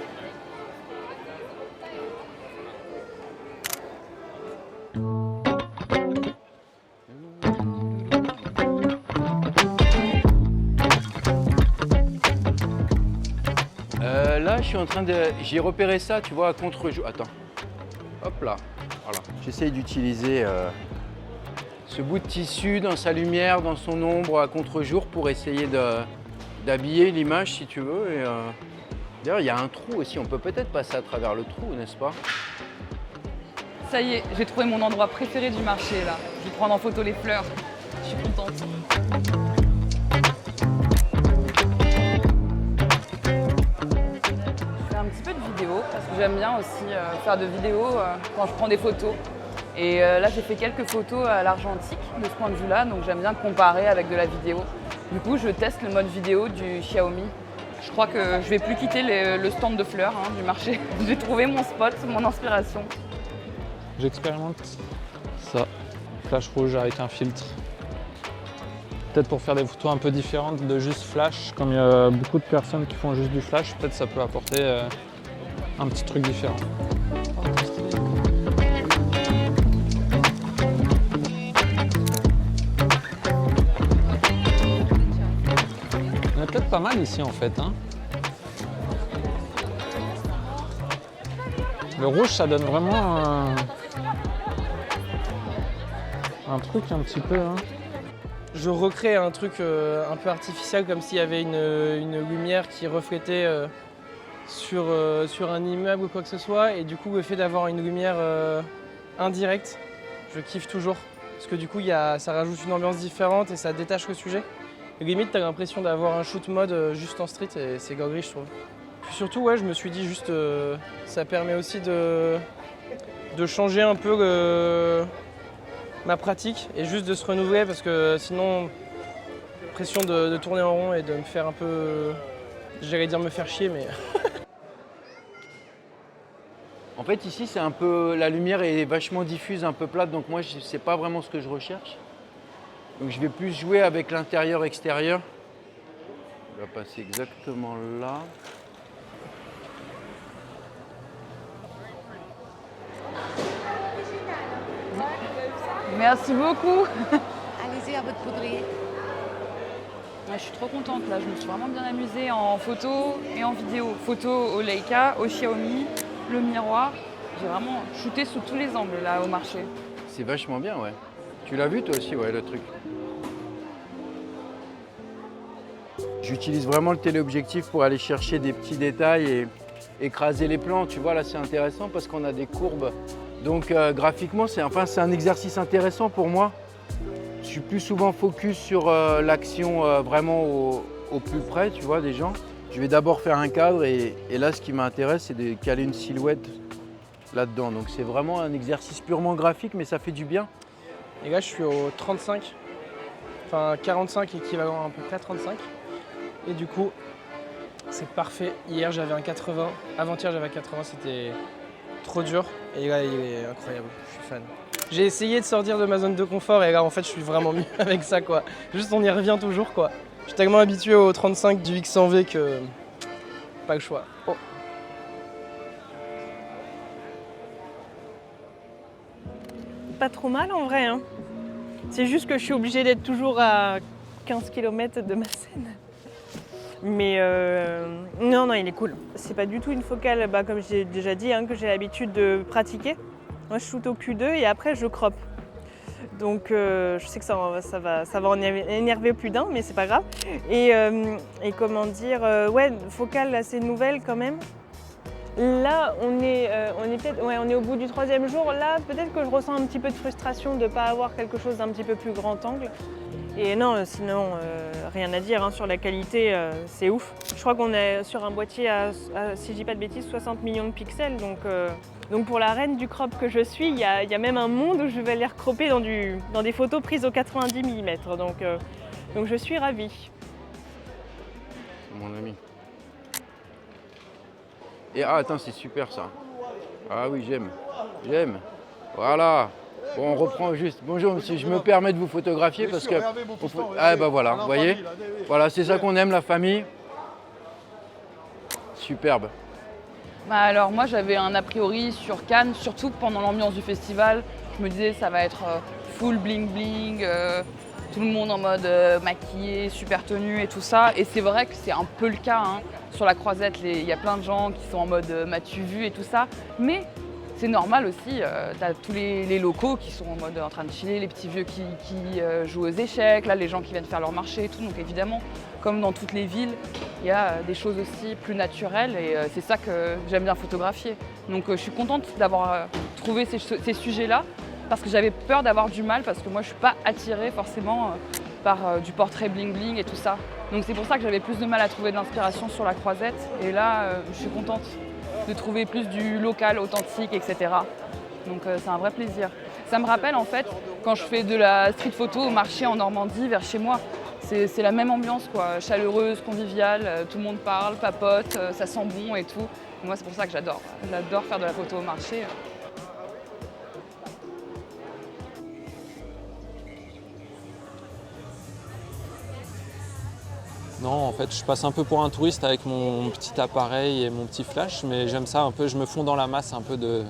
là, je suis en train de... J'ai repéré ça, tu vois, à contre-jour. Attends. Hop là. Voilà. J'essaye d'utiliser ce bout de tissu dans sa lumière, dans son ombre, à contre-jour pour essayer d'habiller l'image, si tu veux. Et, d'ailleurs, il y a un trou aussi. On peut peut-être passer à travers le trou, n'est-ce pas? Ça y est, j'ai trouvé mon endroit préféré du marché là. Je vais prendre en photo les fleurs. Je suis contente. Je fais un petit peu de vidéo parce que j'aime bien aussi faire de vidéos quand je prends des photos. Et là, j'ai fait quelques photos à l'argentique de ce point de vue-là, donc j'aime bien comparer avec de la vidéo. Du coup, je teste le mode vidéo du Xiaomi. Je crois que je vais plus quitter le stand de fleurs du marché. J'ai trouvé mon spot, mon inspiration. J'expérimente ça, flash rouge avec un filtre. Peut-être pour faire des photos un peu différentes de juste flash, comme il y a beaucoup de personnes qui font juste du flash, peut-être ça peut apporter un petit truc différent. On a peut-être pas mal ici en fait. Hein. Le rouge, ça donne vraiment un truc un petit peu. Hein. Je recrée un truc un peu artificiel, comme s'il y avait une lumière qui reflétait sur un immeuble ou quoi que ce soit. Et du coup, le fait d'avoir une lumière indirecte, je kiffe toujours. Parce que du coup, ça rajoute une ambiance différente et ça détache le sujet. Et limite, t'as l'impression d'avoir un shoot mode juste en street et c'est gaulerie, je trouve. Puis surtout, ouais, je me suis dit juste, ça permet aussi de changer un peu ma pratique et juste de se renouveler parce que sinon, pression de tourner en rond et de me faire un peu, j'allais dire me faire chier, mais... En fait, ici, c'est un peu... La lumière est vachement diffuse, un peu plate, donc moi, c'est pas vraiment ce que je recherche. Donc je vais plus jouer avec l'intérieur-extérieur. On va passer exactement là. Merci beaucoup. Allez-y à votre poudrier. Je suis trop contente là, je me suis vraiment bien amusée en photo et en vidéo. Photo au Leica, au Xiaomi, le miroir. J'ai vraiment shooté sous tous les angles là au marché. C'est vachement bien, ouais. Tu l'as vu toi aussi, ouais, le truc. J'utilise vraiment le téléobjectif pour aller chercher des petits détails et écraser les plans. Tu vois, là c'est intéressant parce qu'on a des courbes. Donc graphiquement, c'est un exercice intéressant pour moi. Je suis plus souvent focus sur l'action vraiment au plus près, tu vois, des gens. Je vais d'abord faire un cadre et là, ce qui m'intéresse, c'est de caler une silhouette là-dedans. Donc c'est vraiment un exercice purement graphique, mais ça fait du bien. Et là, je suis au 35, enfin 45 équivalent à peu près 35. Et du coup, c'est parfait. Hier, j'avais un 80. Avant-hier, j'avais un 80. C'était trop dur. Et là, il est incroyable. Je suis fan. J'ai essayé de sortir de ma zone de confort et là, en fait, je suis vraiment mieux avec ça, quoi. Juste, on y revient toujours, quoi. Je suis tellement habitué au 35 du X100V que pas le choix. Oh. Pas trop mal en vrai. Hein. C'est juste que je suis obligée d'être toujours à 15 km de ma scène. Mais non, il est cool. C'est pas du tout une focale, comme j'ai déjà dit, que j'ai l'habitude de pratiquer. Moi, je shoot au Q2 et après, je crop. Donc, je sais que ça va en énerver plus d'un, mais c'est pas grave. Et comment dire, ouais, focale assez nouvelle quand même. Là, on est au bout du 3e jour. Là, peut-être que je ressens un petit peu de frustration de ne pas avoir quelque chose d'un petit peu plus grand angle. Et non, sinon, rien à dire sur la qualité, c'est ouf. Je crois qu'on est sur un boîtier à, si je dis pas de bêtises, 60 millions de pixels. Donc pour la reine du crop que je suis, il y a même un monde où je vais les recropper dans des photos prises au 90 mm. Donc je suis ravie. C'est mon ami. Et attends, c'est super ça. Ah oui, j'aime. Voilà. Bon, on reprend juste. Bonjour monsieur, je me permets de vous photographier parce que... Ah bah voilà, vous voyez. Voilà, c'est ça qu'on aime, la famille. Superbe. Alors moi j'avais un a priori sur Cannes, surtout pendant l'ambiance du festival. Je me disais ça va être full bling bling, tout le monde en mode maquillé, super tenue et tout ça. Et c'est vrai que c'est un peu le cas, hein. Sur la Croisette, il y a plein de gens qui sont en mode m'as-tu vu et tout ça. Mais c'est normal aussi, t'as tous les locaux qui sont en mode en train de chiller, les petits vieux qui jouent aux échecs, là les gens qui viennent faire leur marché et tout. Donc évidemment, comme dans toutes les villes, il y a des choses aussi plus naturelles et c'est ça que j'aime bien photographier. Donc je suis contente d'avoir trouvé ces sujets-là parce que j'avais peur d'avoir du mal parce que moi je suis pas attirée forcément par du portrait bling bling et tout ça. Donc c'est pour ça que j'avais plus de mal à trouver de l'inspiration sur la Croisette et là je suis contente de trouver plus du local, authentique, etc. Donc c'est un vrai plaisir. Ça me rappelle en fait quand je fais de la street photo au marché en Normandie vers chez moi. C'est la même ambiance quoi, chaleureuse, conviviale, tout le monde parle, papote, ça sent bon et tout. Et moi c'est pour ça que j'adore. J'adore faire de la photo au marché. Non, en fait, je passe un peu pour un touriste avec mon petit appareil et mon petit flash, mais j'aime ça un peu, je me fonds dans la masse un peu de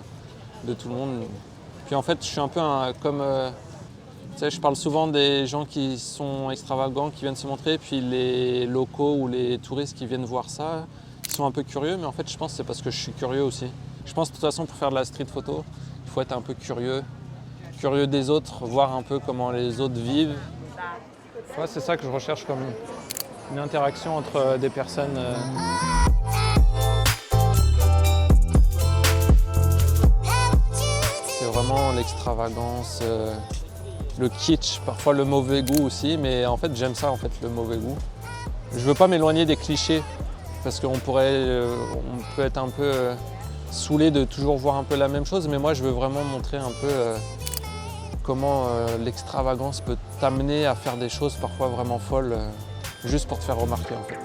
tout le monde. Puis en fait, je suis un peu comme... tu sais, je parle souvent des gens qui sont extravagants, qui viennent se montrer, puis les locaux ou les touristes qui viennent voir ça, qui sont un peu curieux, mais en fait, je pense que c'est parce que je suis curieux aussi. Je pense de toute façon, pour faire de la street photo, il faut être un peu curieux des autres, voir un peu comment les autres vivent. Ouais, c'est ça que je recherche comme une interaction entre des personnes. C'est vraiment l'extravagance, le kitsch, parfois le mauvais goût aussi, mais en fait j'aime ça en fait, le mauvais goût. Je veux pas m'éloigner des clichés parce qu'on peut être un peu saoulé de toujours voir un peu la même chose, mais moi je veux vraiment montrer un peu comment l'extravagance peut t'amener à faire des choses parfois vraiment folles. Juste pour te faire remarquer en fait.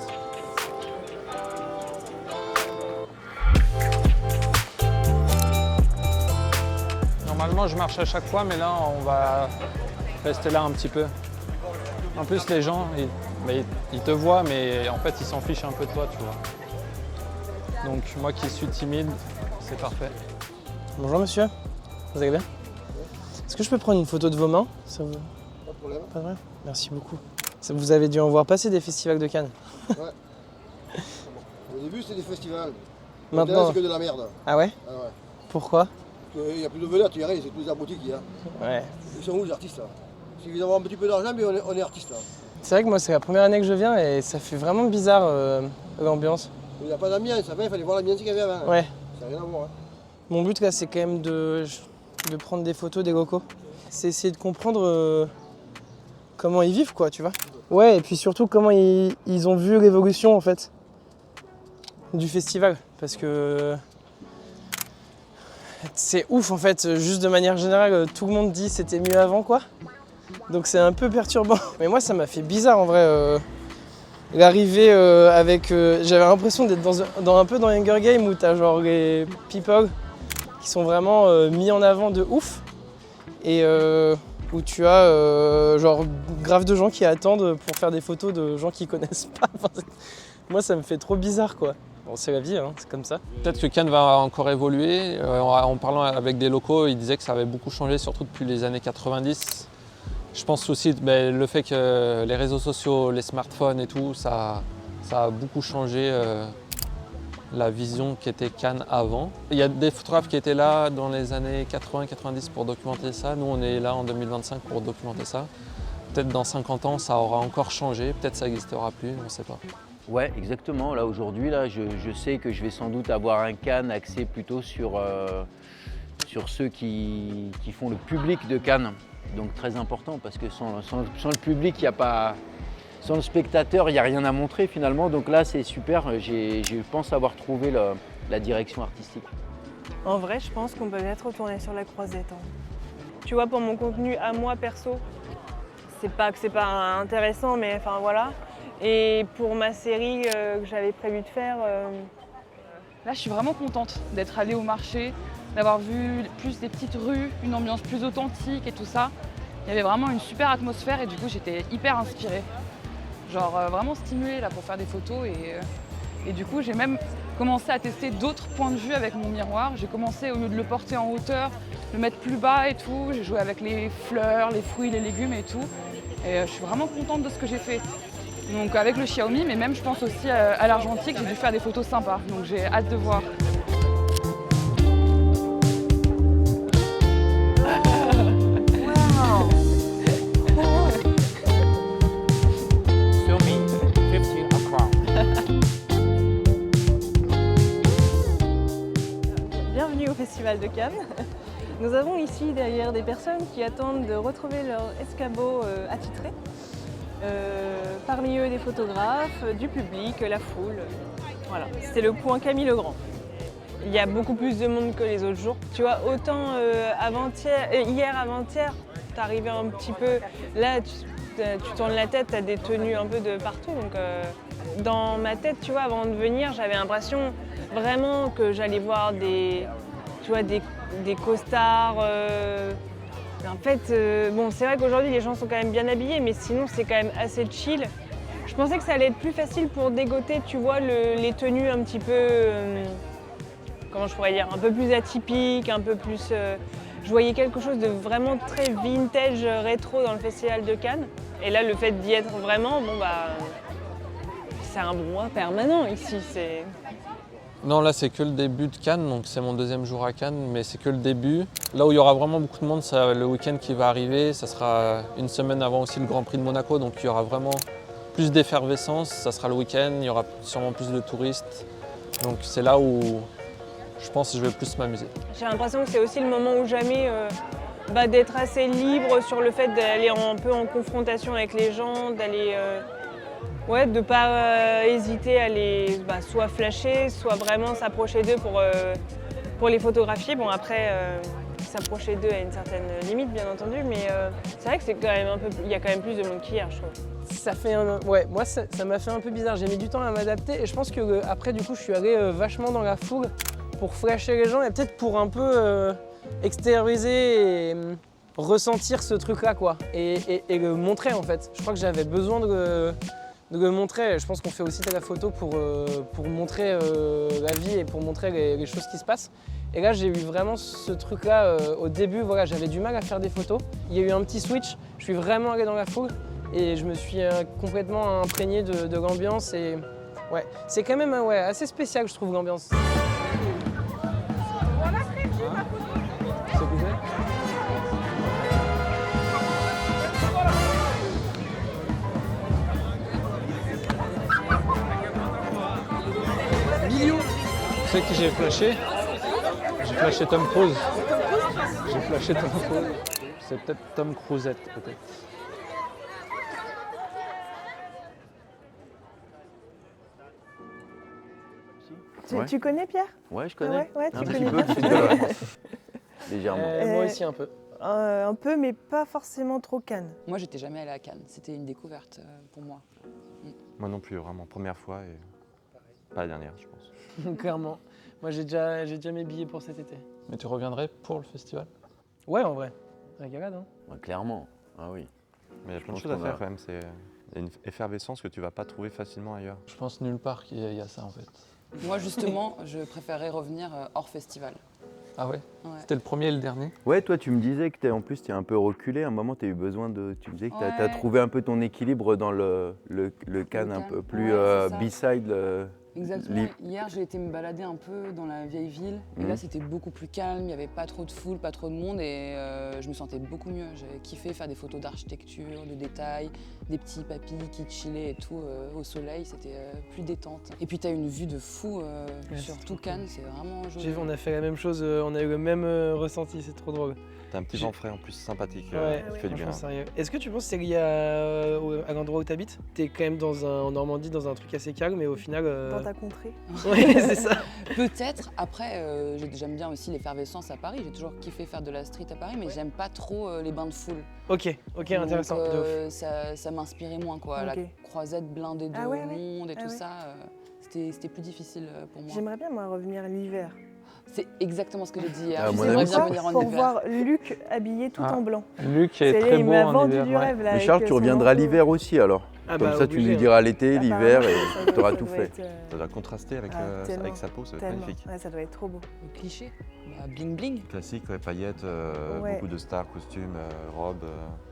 Normalement je marche à chaque fois mais là on va rester là un petit peu. En plus les gens ils te voient mais en fait ils s'en fichent un peu de toi tu vois. Donc moi qui suis timide, c'est parfait. Bonjour monsieur, vous allez bien? Est-ce que je peux prendre une photo de vos mains? Ça vous... Pas de problème. Pas de problème. Merci beaucoup. Vous avez dû en voir passer des festivals de Cannes. Ouais. Au début, c'était des festivals. Maintenant, c'est que de la merde. Ah ouais? Ah ouais. Pourquoi? Il n'y a plus de vedettes, il y a rien, c'est tous les abrutis qu'il y a. Ouais. Ils sont où les artistes là? Il suffit d'avoir un petit peu d'argent, mais on est artistes là. C'est vrai que moi, c'est la première année que je viens et ça fait vraiment bizarre l'ambiance. Il n'y a pas d'ambiance, il fallait voir l'ambiance qu'il y avait avant. Ouais. Ça n'a rien à voir. Hein. Mon but là, c'est quand même de prendre des photos des locaux. C'est essayer de comprendre comment ils vivent, quoi, tu vois. Ouais, et puis surtout comment ils ont vu l'évolution en fait du festival. Parce que c'est ouf en fait, juste de manière générale, tout le monde dit c'était mieux avant quoi. Donc c'est un peu perturbant. Mais moi ça m'a fait bizarre en vrai. L'arrivée avec... j'avais l'impression d'être un peu dans Hunger Games où t'as genre les people qui sont vraiment mis en avant de ouf. Et où tu as genre grave de gens qui attendent pour faire des photos de gens qu'ils connaissent pas. Moi ça me fait trop bizarre quoi. Bon c'est la vie, hein, c'est comme ça. Peut-être que Cannes va encore évoluer. En parlant avec des locaux, ils disaient que ça avait beaucoup changé, surtout depuis les années 90. Je pense aussi le fait que les réseaux sociaux, les smartphones et tout, ça a beaucoup changé la vision qu'était Cannes avant. Il y a des photographes qui étaient là dans les années 80-90 pour documenter ça. Nous, on est là en 2025 pour documenter ça. Peut-être dans 50 ans, ça aura encore changé. Peut-être ça n'existera plus, on ne sait pas. Ouais, exactement. Là, aujourd'hui, je sais que je vais sans doute avoir un Cannes axé plutôt sur ceux qui font le public de Cannes. Donc très important parce que sans le public, il n'y a pas... Sans le spectateur, il n'y a rien à montrer finalement. Donc là, c'est super. Je pense avoir trouvé la direction artistique. En vrai, je pense qu'on peut peut-être retourner sur la Croisette. Hein. Tu vois, pour mon contenu à moi perso, c'est pas que c'est pas intéressant, mais enfin voilà. Et pour ma série que j'avais prévu de faire... Là, je suis vraiment contente d'être allée au marché, d'avoir vu plus des petites rues, une ambiance plus authentique et tout ça. Il y avait vraiment une super atmosphère et du coup, j'étais hyper inspirée. Genre vraiment stimulée là, pour faire des photos et du coup, j'ai même commencé à tester d'autres points de vue avec mon miroir. J'ai commencé, au lieu de le porter en hauteur, le mettre plus bas et tout. J'ai joué avec les fleurs, les fruits, les légumes et tout. Et je suis vraiment contente de ce que j'ai fait. Donc avec le Xiaomi, mais même je pense aussi à l'argentique, j'ai dû faire des photos sympas. Donc j'ai hâte de voir. Bienvenue au Festival de Cannes. Nous avons ici derrière des personnes qui attendent de retrouver leur escabeau attitré. Parmi eux des photographes, du public, la foule. Voilà, c'était le point Camille Legrand. Il y a beaucoup plus de monde que les autres jours. Tu vois, autant hier avant-hier, t'arrivais un petit peu. Là, tu tournes la tête, t'as des tenues un peu de partout. Donc, dans ma tête, tu vois, avant de venir, j'avais l'impression vraiment que j'allais voir des costards. En fait, bon, c'est vrai qu'aujourd'hui, les gens sont quand même bien habillés, mais sinon, c'est quand même assez chill. Je pensais que ça allait être plus facile pour dégoter, tu vois, les tenues un petit peu, comment je pourrais dire, un peu plus atypiques, un peu plus... je voyais quelque chose de vraiment très vintage, rétro dans le Festival de Cannes. Et là, le fait d'y être vraiment, bon bah, c'est un brouhaha permanent ici. Non, là c'est que le début de Cannes, donc c'est mon deuxième jour à Cannes, mais c'est que le début. Là où il y aura vraiment beaucoup de monde, c'est le week-end qui va arriver. Ça sera une semaine avant aussi le Grand Prix de Monaco, donc il y aura vraiment plus d'effervescence. Ça sera le week-end, il y aura sûrement plus de touristes. Donc c'est là où je pense que je vais plus m'amuser. J'ai l'impression que c'est aussi le moment où jamais d'être assez libre sur le fait d'aller un peu en confrontation avec les gens, d'aller... Ouais, de ne pas hésiter à les soit flasher, soit vraiment s'approcher d'eux pour les photographier. Bon, après, s'approcher d'eux à une certaine limite, bien entendu, mais c'est vrai que c'est quand même il y a quand même plus de monde qu'hier, je trouve. Ça fait ouais, moi ça m'a fait un peu bizarre. J'ai mis du temps à m'adapter et je pense que après du coup je suis allé vachement dans la foule pour flasher les gens et peut-être pour un peu extérioriser et ressentir ce truc-là quoi et le montrer en fait. Je crois que j'avais besoin de le montrer. Je pense qu'on fait aussi de la photo pour montrer la vie et pour montrer les choses qui se passent. Et là, j'ai eu vraiment ce truc-là au début. Voilà, j'avais du mal à faire des photos. Il y a eu un petit switch. Je suis vraiment allé dans la foule et je me suis complètement imprégné de l'ambiance. Et ouais, c'est quand même assez spécial, je trouve, l'ambiance. Tu sais qui j'ai flashé? J'ai flashé Tom Cruise. J'ai flashé Tom Cruise. C'est peut-être Tom Cruisette, peut-être. Tu connais Pierre? Ouais, je connais. Ouais, tu un connais petit peu, bien. légèrement. Moi aussi un peu. Un peu, mais pas forcément trop Cannes. Moi, j'étais jamais allée à Cannes. C'était une découverte pour moi. Moi non plus, vraiment, première fois et pas la dernière, je pense. Clairement. Moi j'ai déjà mes billets pour cet été. Mais tu reviendrais pour le festival? Ouais, en vrai. Régalade, hein. Ouais, clairement. Ah oui. Mais il y a plein de choses à faire quand même. C'est une effervescence que tu vas pas trouver facilement ailleurs. Je pense nulle part qu'il y a ça en fait. Moi, justement, je préférais revenir hors festival. Ah ouais? Ouais. C'était le premier et le dernier? Ouais, toi tu me disais que en plus tu es un peu reculé. À un moment tu as eu besoin de... Tu me disais que tu as Ouais. trouvé un peu ton équilibre dans le Cannes un Cannes. peu plus Ouais, c'est ça. B-side. Exactement. Hier, j'ai été me balader un peu dans la vieille ville. Et là, c'était beaucoup plus calme. Il n'y avait pas trop de foule, pas trop de monde. Et je me sentais beaucoup mieux. J'avais kiffé faire des photos d'architecture, de détails, des petits papis qui chillaient et tout au soleil. C'était plus détente. Et puis, tu as une vue de fou sur tout Cannes. C'est vraiment joli. On a fait la même chose, on a eu le même ressenti, c'est trop drôle. T'as un petit vent frais en plus sympathique qui fait du bien. Sérieux. Est-ce que tu penses que c'est lié à l'endroit où tu habites? T'es quand même en Normandie dans un truc assez calme, mais au final... Dans ta contrée. Ouais, c'est ça. Peut-être. Après, j'aime bien aussi l'effervescence à Paris. J'ai toujours kiffé faire de la street à Paris, mais j'aime pas trop les bains de foule. Ok, intéressant. Donc, de ouf. ça m'inspirait moins, quoi. Ok. La croisette blindée de monde et tout ça, c'était plus difficile pour moi. J'aimerais bien moi revenir l'hiver. C'est exactement ce que j'ai dit hier. Ah, mon J'aimerais ami, bien venir en pour hiver. voir Luc habillé tout en blanc. Luc est Il très beau m'a en vendu hiver. du Ouais. rêve là. Mais Charles, avec tu son reviendras manteau. l'hiver aussi alors. Ah Comme bah, ça, tu obligé, nous hein. diras l'été, l'hiver Apparemment, et ça tu doit- auras ça tout doit fait. être, Ça doit contraster avec, tellement, avec sa peau, ça va être tellement. magnifique. Ouais, ça doit être trop beau. Le cliché, bah, bling bling. Classique, ouais, paillettes, Ouais. beaucoup de stars, costumes, robes.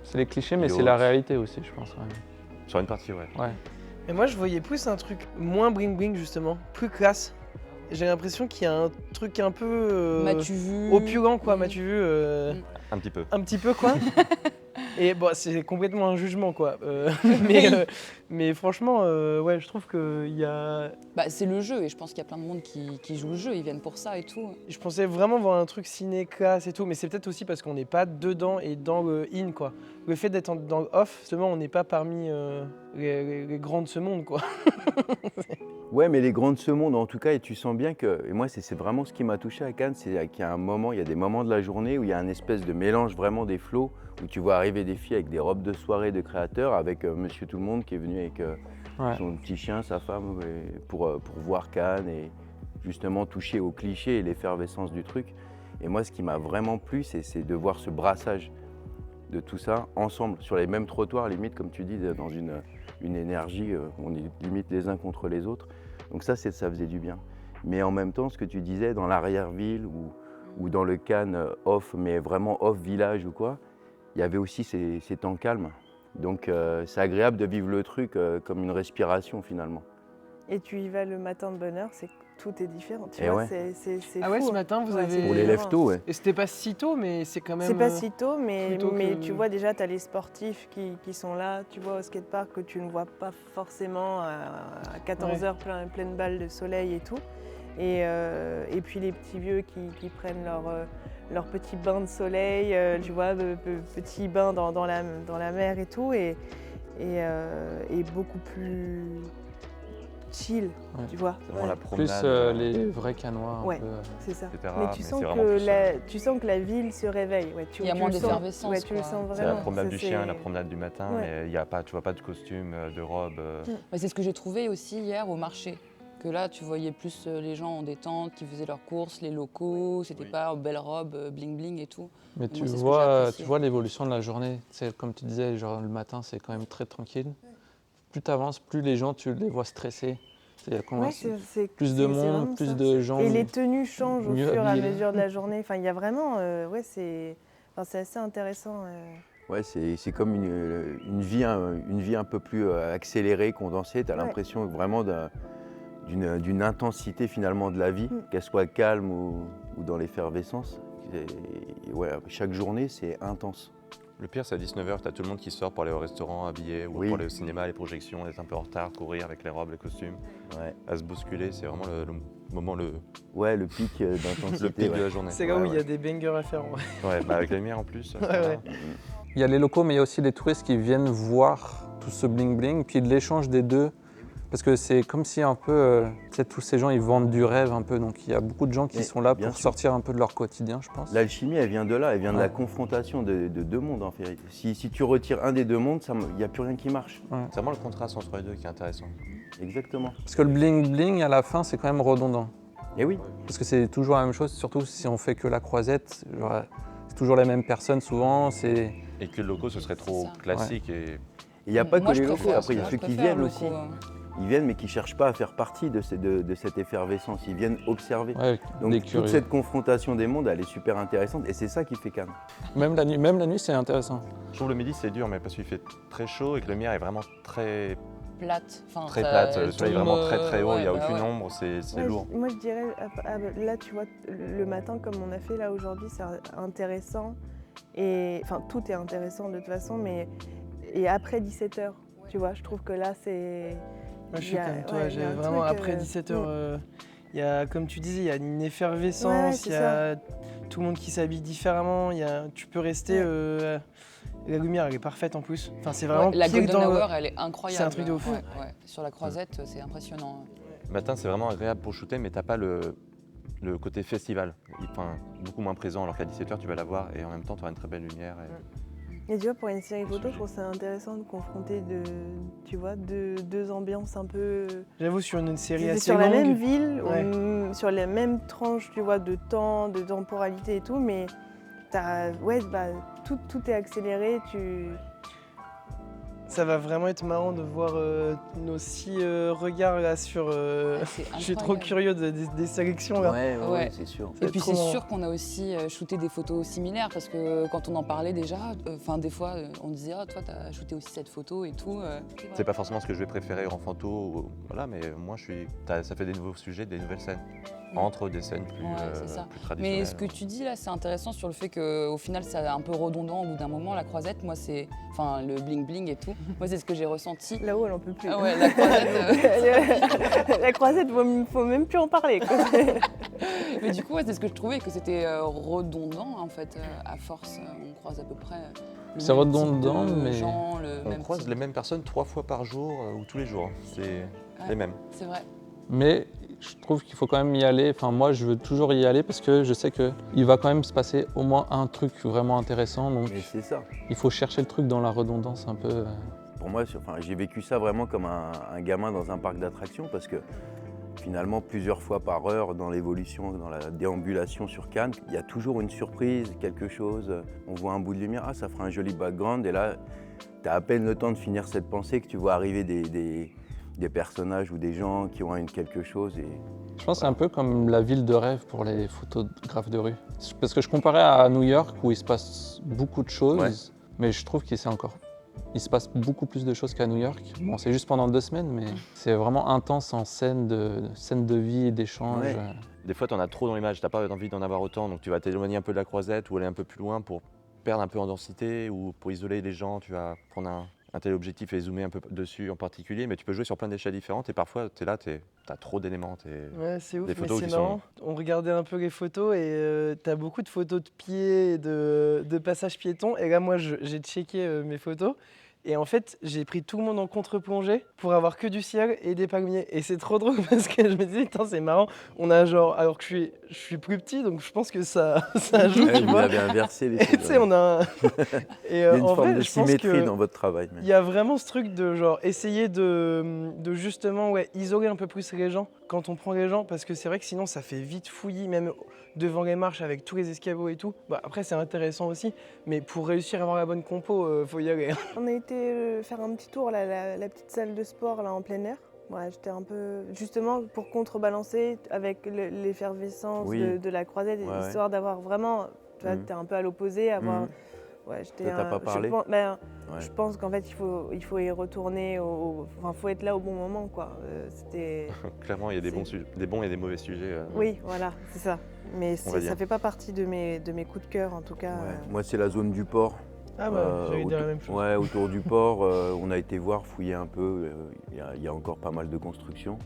C'est les clichés, mais Yacht. c'est la réalité aussi, je pense. Ouais. Sur une partie, ouais. Mais moi, je voyais plus un truc moins bling bling, justement, plus classe. J'ai l'impression qu'il y a un truc un peu M'as-tu vu opulent, quoi. Mm. M'as-tu vu Un petit peu. un petit peu, quoi. Et bon, c'est complètement un jugement, quoi. Mais franchement, ouais, je trouve qu'il y a. Bah, c'est le jeu et je pense qu'il y a plein de monde qui joue le jeu, ils viennent pour ça et tout. Je pensais vraiment voir un truc ciné classe et tout, mais c'est peut-être aussi parce qu'on n'est pas dedans et dans le in, quoi. Le fait d'être dans le off, justement, on n'est pas parmi les grands de ce monde, quoi. Ouais, mais les grands de ce monde, en tout cas, et tu sens bien que, et moi, c'est vraiment ce qui m'a touché à Cannes, c'est qu'il y a un moment, il y a des moments de la journée où il y a un espèce de mélange vraiment des flots, où tu vois arriver des filles avec des robes de soirée de créateurs, avec Monsieur Tout-le-Monde qui est venu avec son petit chien, sa femme, pour voir Cannes et justement toucher aux clichés et l'effervescence du truc. Et moi, ce qui m'a vraiment plu, c'est de voir ce brassage de tout ça ensemble, sur les mêmes trottoirs, limite, comme tu dis, dans une énergie, on est limite les uns contre les autres. Donc ça faisait du bien. Mais en même temps, ce que tu disais, dans l'arrière-ville ou dans le Cannes off, mais vraiment off village ou quoi, il y avait aussi ces temps calmes. Donc c'est agréable de vivre le truc comme une respiration finalement. Et tu y vas le matin de bonne heure, c'est que tout est différent. Tu Et vois, ouais. c'est Ah ouais, fou, ce hein. matin, vous Ouais, avez- c'est Pour les différent. lève-tôt, ouais. Et c'était pas si tôt, mais c'est quand même. C'est pas si tôt, mais plutôt que- tu vois déjà, tu as les sportifs qui sont là, tu vois, au skatepark que tu ne vois pas forcément à 14h pleine balle de soleil et tout. Et puis les petits vieux qui prennent leur petit bain de soleil, tu vois, petit bain dans la mer et tout, et beaucoup plus chill, Ouais. tu vois. C'est vraiment la Plus promenade. les vrais Canois. Ouais. Un peu, C'est ça. etc., Mais mais tu c'est sens, vraiment que plus, tu sens que la ville se réveille. Ouais, Il y a moins le sens. d'effervescence, Ouais, tu le quoi. sens C'est la vraiment. promenade Ça, du c'est- chien et la promenade du matin, Ouais. mais il y a pas, tu vois pas de costume, de robe. Bah, c'est ce que j'ai trouvé aussi hier au marché. Que là, tu voyais plus les gens en détente, qui faisaient leurs courses, les locaux, c'était pas belle robe, bling bling et tout. Mais Moi, tu c'est ce que j'ai vois, apprécié. l'évolution de la journée. C'est comme tu disais, genre le matin, c'est quand même très tranquille. Plus tu avances, plus les gens, tu les vois stressés. C'est-à-dire qu'on Ouais, plus de c'est monde, vraiment plus ça. de gens. Et les tenues changent au mieux fur et à habillés. mesure de la journée. Enfin, il y a vraiment, ouais, c'est assez intéressant. Ouais, c'est comme une vie un peu plus accélérée, condensée. Tu as Ouais. l'impression vraiment d'une intensité finalement de la vie, Mm. qu'elle soit calme ou dans l'effervescence. Et ouais, chaque journée, c'est intense. Le pire, c'est à 19h, t'as tout le monde qui sort pour aller au restaurant habillé ou Oui. pour aller au cinéma, les projections, être un peu en retard, courir avec les robes, les costumes, Ouais, à se bousculer. C'est vraiment le moment, le ouais le pic d'intensité. pic de ouais. la journée. C'est là où Ouais, il y a ouais. des bangers à faire. Ouais. Ouais, bah avec la lumière en plus. Ouais, ouais. Il y a les locaux, mais il y a aussi les touristes qui viennent voir tout ce bling-bling, puis de l'échange des deux. Parce que c'est comme si un peu, tu sais, tous ces gens, ils vendent du rêve un peu. Donc il y a beaucoup de gens qui Mais sont là bien pour sûr. sortir un peu de leur quotidien, je pense. L'alchimie, elle vient de là, elle vient de Ouais. la confrontation de deux mondes en fait. Si tu retires un des deux mondes, il n'y a plus rien qui marche. C'est vraiment le contraste entre les deux qui est intéressant. Exactement. Parce que le bling-bling, à la fin, c'est quand même redondant. Et oui, Parce que c'est toujours la même chose, surtout si on fait que la croisette. Genre, c'est toujours les mêmes personnes souvent. C'est Et que le loco, ce serait trop C'est ça. classique il n'y a pas Moi, que je les locaux, préfère- après il y a moi, ceux je qui préfère viennent le aussi. co, Ils viennent mais qui ne cherchent pas à faire partie de cette effervescence, ils viennent observer. ouais, Donc des toute curieux. cette confrontation des mondes, elle est super intéressante et c'est ça qui fait Cannes. Même la nuit, c'est intéressant. Je trouve le midi, c'est dur, mais parce qu'il fait très chaud et que la lumière est vraiment très, plate. Enfin, très ça- plate. Le elle soleil est tombe, vraiment très très haut, il n'y a ouais, bah aucune ouais. ombre, c'est Ouais, lourd. moi, je dirais, là, tu vois, le matin, comme on a fait là aujourd'hui, c'est intéressant. Et enfin, tout est intéressant de toute façon, mais et après 17h, tu vois, je trouve que là, c'est. Moi, je il suis y a- comme toi, ouais, il y j'ai a un vraiment truc, après 17h, il y a, comme tu disais, il y a une Ouais, effervescence, c'est il y a tout le monde qui s'habille différemment, tu peux rester. La lumière, elle est parfaite en plus. Enfin, c'est vraiment Ouais, la pile golden dans le- hour, elle est incroyable. C'est un truc de ouf. Ouais, ouais. Sur la croisette, c'est impressionnant. Le matin, c'est vraiment agréable pour shooter, mais t'as pas le côté festival. Enfin, beaucoup moins présent, alors qu'à 17h, tu vas l'avoir et en même temps, tu auras une très belle lumière. Et tu vois, pour une série photo, je trouve ça intéressant de confronter deux ambiances un peu. J'avoue, sur une série assez sur la même longue. ville, Ouais. sur les mêmes tranches, tu vois, de temps, de temporalité et tout, mais tout est accéléré. Ça va vraiment être marrant de voir nos 6 regards là sur. Je suis trop curieux des sélections là. Ouais, c'est sûr. Et puis c'est trop sûr qu'on a aussi shooté des photos similaires parce que quand on en parlait déjà, des fois on disait ah toi t'as shooté aussi cette photo et tout. C'est pas forcément ce que je vais préférer en photo, voilà, mais moi ça fait des nouveaux sujets, des nouvelles scènes. Entre des scènes plus, c'est ça. plus traditionnelles. Mais ce que tu dis là, c'est intéressant sur le fait qu'au final, c'est un peu redondant au bout d'un moment. La croisette, moi, c'est. Enfin, le bling-bling et tout. Moi, c'est ce que j'ai ressenti. Là-haut, elle en peut plus. Ah ouais, la croisette. La croisette, faut même plus en parler, quoi. Mais du coup, c'est ce que je trouvais, que c'était redondant, en fait. À force, on croise à peu près. C'est redondant, mais. On croise les mêmes personnes 3 fois par jour ou tous les jours. C'est les mêmes. C'est vrai. Mais je trouve qu'il faut quand même y aller. Enfin, moi, je veux toujours y aller parce que je sais qu'il va quand même se passer au moins un truc vraiment intéressant. Donc, Mais c'est ça. il faut chercher le truc dans la redondance un peu. Pour moi, j'ai vécu ça vraiment comme un gamin dans un parc d'attractions parce que finalement, plusieurs fois par heure dans l'évolution, dans la déambulation sur Cannes, il y a toujours une surprise, quelque chose. On voit un bout de lumière, ça fera un joli background et là, tu as à peine le temps de finir cette pensée que tu vois arriver des personnages ou des gens qui ont quelque chose. Je pense que c'est un peu comme la ville de rêve pour les photographes de rue. Parce que je comparais à New York où il se passe beaucoup de choses, mais je trouve qu'il se passe beaucoup plus de choses qu'à New York. Bon, c'est juste pendant 2 semaines, mais c'est vraiment intense en scène de vie et d'échange. Ouais. Des fois, tu en as trop dans l'image, tu n'as pas envie d'en avoir autant, donc tu vas t'éloigner un peu de la croisette ou aller un peu plus loin pour perdre un peu en densité ou pour isoler les gens. Tu vas prendre un téléobjectif et zoomer un peu dessus en particulier, mais tu peux jouer sur plein d'échelles différentes et parfois tu es là, tu as trop d'éléments. Ouais, c'est ouf, des mais photos c'est qui marrant. On regardait un peu les photos et tu as beaucoup de photos de pieds et de passages piétons. Et là, moi, j'ai checké mes photos. Et en fait, j'ai pris tout le monde en contre-plongée pour avoir que du ciel et des palmiers. Et c'est trop drôle parce que je me disais, putain, c'est marrant. On a genre, alors que je suis plus petit, donc je pense que ça joue, tu vous vois. avez inversé les Et tu sais, on a il y a une en forme vrai, de je pense symétrie que dans votre travail. il y a vraiment ce truc de genre essayer de justement isoler un peu plus les gens quand on prend les gens, parce que c'est vrai que sinon ça fait vite fouillis, même devant les marches avec tous les escabeaux et tout. Bah, après c'est intéressant aussi, mais pour réussir à avoir la bonne compo, faut y aller. On a été faire un petit tour, là, la petite salle de sport là, en plein air. Ouais, j'étais un peu, justement pour contrebalancer avec l'effervescence de la croisette, histoire d'avoir vraiment, tu vois, t'es un peu à l'opposé, avoir... Ouais, t'as pas parlé? Je pense qu'en fait, il faut y retourner, enfin, faut être là au bon moment, quoi. Clairement, il y a des bons et des mauvais sujets. Oui, voilà, c'est ça. Mais ça fait pas partie de mes coups de cœur, en tout cas. Ouais. Moi, c'est la zone du port. Ah bah, j'allais dire la même chose. Ouais, autour du port, on a été voir, fouiller un peu. Il y a encore pas mal de constructions.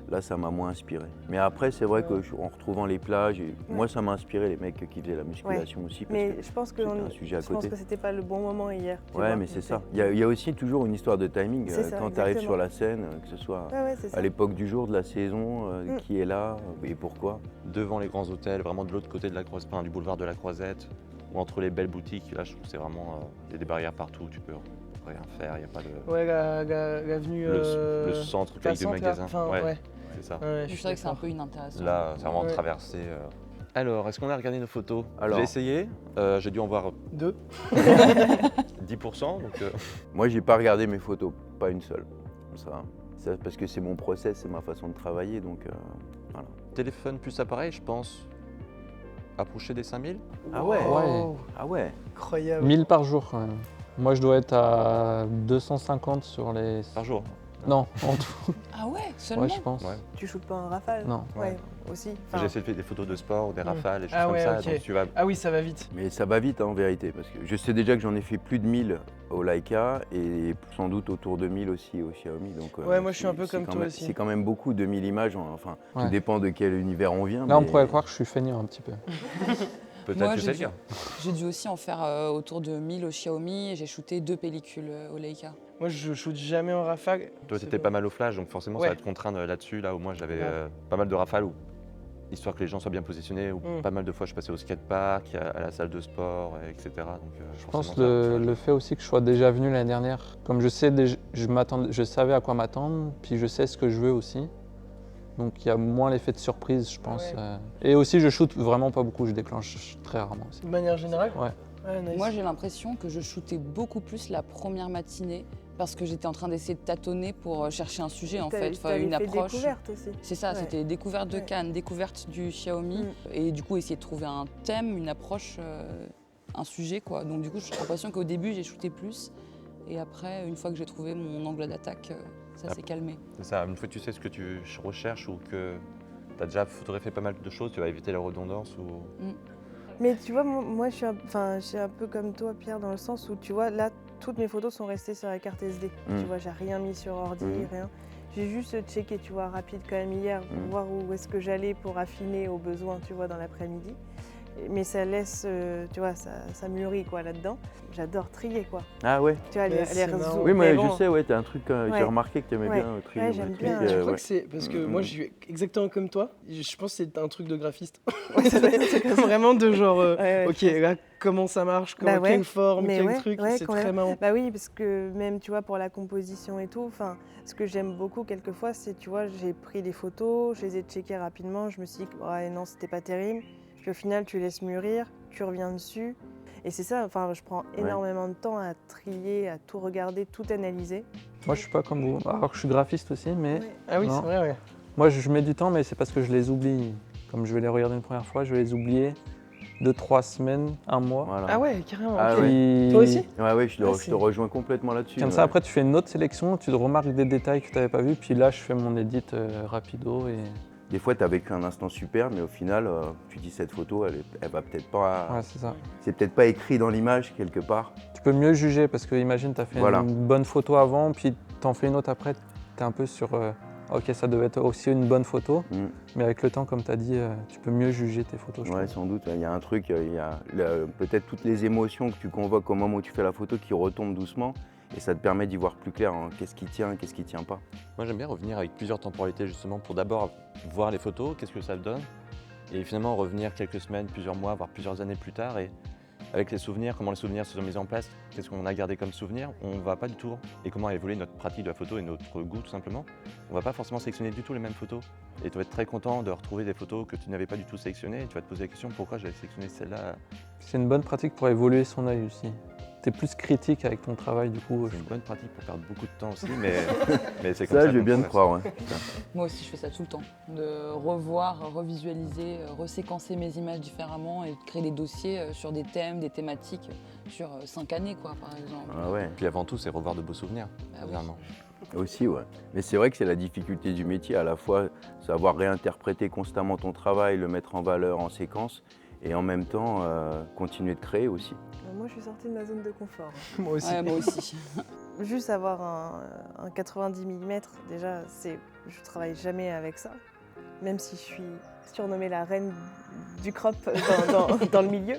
Là, ça m'a moins inspiré. Mais après, c'est vrai qu'en retrouvant les plages, moi, ça m'a inspiré les mecs qui faisaient la musculation aussi. Parce mais je pense que c'était pas le bon moment hier. Ouais, mais c'est ça. Il y a aussi toujours une histoire de timing. Quand tu arrives sur la scène, que ce soit à l'époque du jour, de la saison, qui est là et pourquoi. Devant les grands hôtels, vraiment de l'autre côté de la Croisette, du boulevard de la Croisette, ou entre les belles boutiques, là, je trouve que c'est vraiment... Il y a des barrières partout, tu peux rien faire, il n'y a pas de... Ouais, l'avenue... Le centre avec des magasins. Ouais. C'est ça. Ouais, c'est vrai que c'est un peu inintéressant. Là, c'est vraiment traversé. Alors, est-ce qu'on a regardé nos photos? Alors, j'ai essayé, j'ai dû en voir 2. 10%. Donc, Moi, j'ai pas regardé mes photos, pas une seule. Ça, parce que c'est mon process, c'est ma façon de travailler, donc voilà. Téléphone plus appareil, je pense, approcher des 5000. Ah ouais. Ah ouais. Incroyable. 1000 par jour quand même. Moi, je dois être à 250 sur les... Par jour? Non, en tout. Ah ouais, seulement? Ouais, je pense. Ouais. Tu shootes pas en rafale? Non. Ouais, aussi. J'ai essayé de faire des photos de sport, des rafales, des choses Ah comme ouais, ça. ok. Donc tu vas... Ah oui, ça va vite. Mais ça va vite en vérité, parce que je sais déjà que j'en ai fait plus de 1000 au Leica et sans doute autour de 1000 aussi au Xiaomi. Donc, ouais, moi je suis un peu comme toi aussi. C'est quand même beaucoup, 2000 images, enfin, tout dépend de quel univers on vient. Là, on pourrait croire que je suis feignant un petit peu. Peut-être que c'est le cas. J'ai dû aussi en faire autour de 1000 au Xiaomi et j'ai shooté 2 pellicules au Leica. Moi, je shoote jamais en rafale. Toi, t'étais pas mal au flash, donc forcément, ça va te contraindre là-dessus. Là où moi, j'avais pas mal de rafales, histoire que les gens soient bien positionnés. Ou pas mal de fois, je passais au skatepark, à la salle de sport, etc. Donc, je pense le fait aussi que je sois déjà venu l'année dernière. Comme je sais, je savais à quoi m'attendre, puis je sais ce que je veux aussi. Donc il y a moins l'effet de surprise, je pense. Ouais. Et aussi, je shoote vraiment pas beaucoup, je déclenche très rarement aussi. De manière générale? Ouais. Nice. Moi, j'ai l'impression que je shootais beaucoup plus la première matinée parce que j'étais en train d'essayer de tâtonner pour chercher un sujet en fait, T'avais une fait approche. découverte aussi. C'est ça, Ouais. c'était découverte de Cannes, découverte du Xiaomi et du coup essayer de trouver un thème, une approche, un sujet quoi. Donc du coup j'ai l'impression qu'au début j'ai shooté plus et après une fois que j'ai trouvé mon angle d'attaque, ça s'est calmé. C'est ça, une fois que tu sais ce que tu recherches ou que tu as déjà photographié pas mal de choses, tu vas éviter la redondance ou... Mais tu vois, moi je suis un peu comme toi Pierre dans le sens où tu vois là toutes mes photos sont restées sur la carte SD. Tu vois, j'ai rien mis sur ordi, rien. J'ai juste checké, tu vois, rapide quand même hier pour voir où est-ce que j'allais pour affiner au besoin, tu vois, dans l'après-midi. Mais ça laisse, tu vois, ça mûrit quoi là-dedans. J'adore trier quoi. Ah ouais. Tu vois, les réseaux. Oui, mais bon. je sais, ouais, t'as un truc, j'ai remarqué que t'aimais bien trier. Ouais, j'aime le bien. truc, Je crois que c'est parce que moi je suis exactement comme toi. Je pense que c'est un truc de graphiste. Vraiment de genre, ok, là comment ça marche, quelle forme, quel truc, c'est très marrant. Bah oui, parce que même tu vois pour la composition et tout, enfin, ce que j'aime beaucoup quelquefois, c'est tu vois, j'ai pris des photos, je les ai checkées rapidement, je me suis dit que ouais, non, c'était pas terrible. Puis au final, tu laisses mûrir, tu reviens dessus. Et c'est ça, enfin, je prends énormément de temps à trier, à tout regarder, tout analyser. Moi, je suis pas comme vous. Alors, je suis graphiste aussi, mais... Ah oui, non. c'est vrai, ouais. Moi, je mets du temps, mais c'est parce que je les oublie. Comme je vais les regarder une première fois, je vais les oublier 2-3 semaines, un mois. Voilà. Ah ouais, carrément. Ah ok. ouais. Toi aussi? Ouais, je te rejoins complètement là-dessus. Comme ça, après, tu fais une autre sélection, tu te remarques des détails que tu n'avais pas vus, puis là, je fais mon edit rapido. Et... Des fois, tu as vécu un instant super, mais au final, tu dis cette photo, elle va peut-être pas... Ouais, c'est ça. C'est peut-être pas écrit dans l'image, quelque part. Tu peux mieux juger, parce que imagine, tu as fait une bonne photo avant, puis tu en fais une autre après, tu es un peu sur... ok, ça devait être aussi une bonne photo, mais avec le temps, comme tu as dit, tu peux mieux juger tes photos. Ouais, sans doute. Il y a un truc, il y a peut-être toutes les émotions que tu convoques au moment où tu fais la photo qui retombent doucement. Et ça te permet d'y voir plus clair, hein. Qu'est-ce qui tient, qu'est-ce qui tient pas. Moi j'aime bien revenir avec plusieurs temporalités justement pour d'abord voir les photos, qu'est-ce que ça donne, et finalement revenir quelques semaines, plusieurs mois, voire plusieurs années plus tard, et avec les souvenirs, comment les souvenirs se sont mis en place, qu'est-ce qu'on a gardé comme souvenir, on va pas du tout, et comment a évolué notre pratique de la photo et notre goût tout simplement. On va pas forcément sélectionner du tout les mêmes photos, et tu vas être très content de retrouver des photos que tu n'avais pas du tout sélectionnées, et tu vas te poser la question pourquoi j'avais sélectionné celle-là. C'est une bonne pratique pour évoluer son œil aussi. Tu es plus critique avec ton travail du coup. C'est une bonne pratique pour perdre beaucoup de temps aussi, mais c'est comme ça. Ça, je vais bien te croire, ouais. Moi aussi, je fais ça tout le temps, de revoir, revisualiser, reséquencer mes images différemment et de créer des dossiers sur des thèmes, des thématiques sur 5 années, quoi, par exemple. Ah ouais. Puis avant tout, c'est revoir de beaux souvenirs, vraiment. Aussi, ouais. Mais c'est vrai que c'est la difficulté du métier, à la fois savoir réinterpréter constamment ton travail, le mettre en valeur, en séquence, et en même temps continuer de créer aussi. Moi, je suis sortie de ma zone de confort. Moi aussi. Ouais, moi aussi. Juste avoir un 90 mm, déjà, je travaille jamais avec ça. Même si je suis surnommée la reine du crop dans le milieu.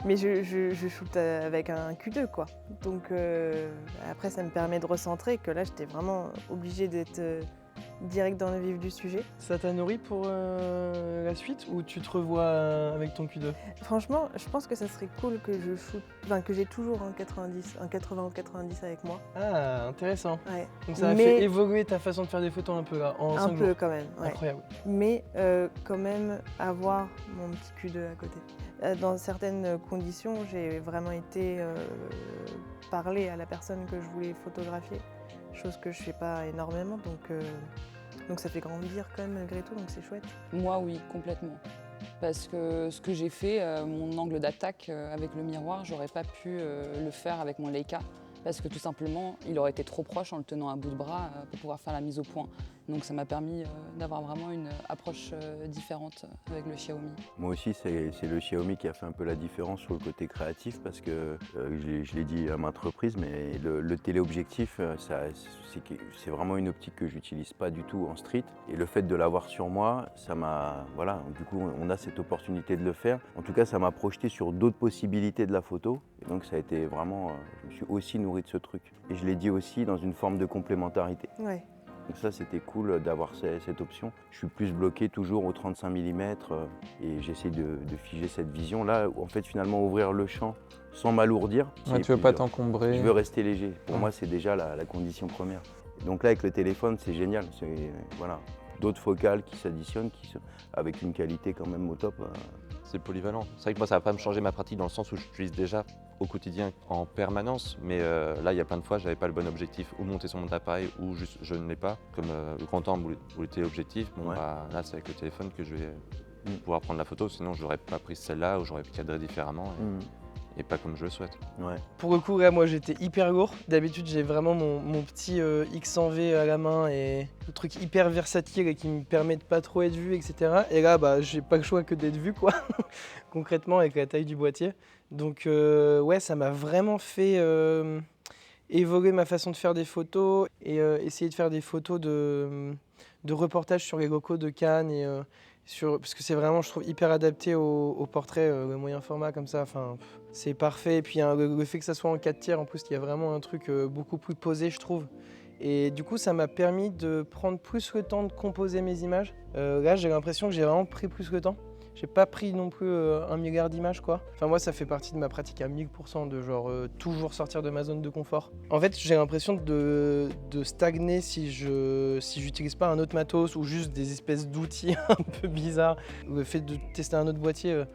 Mais je shoot avec un Q2, quoi. Donc après, ça me permet de recentrer, que là, j'étais vraiment obligée d'être direct dans le vif du sujet. Ça t'a nourri pour la suite ou tu te revois avec ton Q2? Franchement, je pense que ça serait cool que je shoot, que j'ai toujours un 80 ou 90 avec moi. Ah, intéressant. Ouais. Donc ça a fait évoluer ta façon de faire des photos un peu là, en 5 jours. Un peu quand même, ouais. Incroyable. Mais quand même avoir mon petit Q2 à côté. Dans certaines conditions, j'ai vraiment été parler à la personne que je voulais photographier, chose que je fais pas énormément, donc ça fait grandir quand même malgré tout, donc c'est chouette. Moi, oui, complètement. Parce que ce que j'ai fait, mon angle d'attaque avec le miroir, j'aurais pas pu le faire avec mon Leica. Parce que tout simplement, il aurait été trop proche en le tenant à bout de bras pour pouvoir faire la mise au point. Donc ça m'a permis d'avoir vraiment une approche différente avec le Xiaomi. Moi aussi, c'est le Xiaomi qui a fait un peu la différence sur le côté créatif parce que, je l'ai dit à maintes reprises, mais le téléobjectif, c'est vraiment une optique que j'utilise pas du tout en street. Et le fait de l'avoir sur moi, ça m'a... Voilà, du coup, on a cette opportunité de le faire. En tout cas, ça m'a projeté sur d'autres possibilités de la photo. Et donc ça a été vraiment... je me suis aussi nourri de ce truc. Et je l'ai dit aussi dans une forme de complémentarité. Ouais. Donc ça, c'était cool d'avoir cette option. Je suis plus bloqué toujours au 35 mm et j'essaie de figer cette vision. Là, en fait, finalement, ouvrir le champ sans m'alourdir. Ouais, tu veux pas t'encombrer. Je veux rester léger. Pour moi, c'est déjà la condition première. Et donc là, avec le téléphone, c'est génial. Voilà, d'autres focales qui s'additionnent, avec une qualité quand même au top. C'est polyvalent. C'est vrai que moi, ça va pas me changer ma pratique dans le sens où j'utilise déjà au quotidien en permanence, mais là, il y a plein de fois, j'avais pas le bon objectif, ou monter sur mon appareil, ou juste je ne l'ai pas, comme le grand angle où était l'objectif. Bon, là, c'est avec le téléphone que je vais pouvoir prendre la photo, sinon je n'aurais pas pris celle-là, ou j'aurais cadré différemment. Et pas comme je le souhaite. Pour le coup, là, moi j'étais hyper lourd. D'habitude, j'ai vraiment mon petit X100V à la main et le truc hyper versatile et qui me permet de pas trop être vu, etc. Et là, bah, j'ai pas le choix que d'être vu, quoi, concrètement, avec la taille du boîtier. Donc, ouais, ça m'a vraiment fait évoluer ma façon de faire des photos et essayer de faire des photos de reportage sur les locaux de Cannes et parce que c'est vraiment, je trouve, hyper adapté au portrait, le moyen format comme ça. Enfin, c'est parfait. Et puis le fait que ça soit en 4 tiers, en plus, il y a vraiment un truc beaucoup plus posé, je trouve. Et du coup, ça m'a permis de prendre plus le temps de composer mes images. Là, j'ai l'impression que j'ai vraiment pris plus le temps. J'ai pas pris non plus 1 milliard d'images, quoi. Enfin, moi, ça fait partie de ma pratique à 1000%, de genre toujours sortir de ma zone de confort. En fait, j'ai l'impression de stagner si j'utilise pas un autre matos ou juste des espèces d'outils un peu bizarres. Le fait de tester un autre boîtier,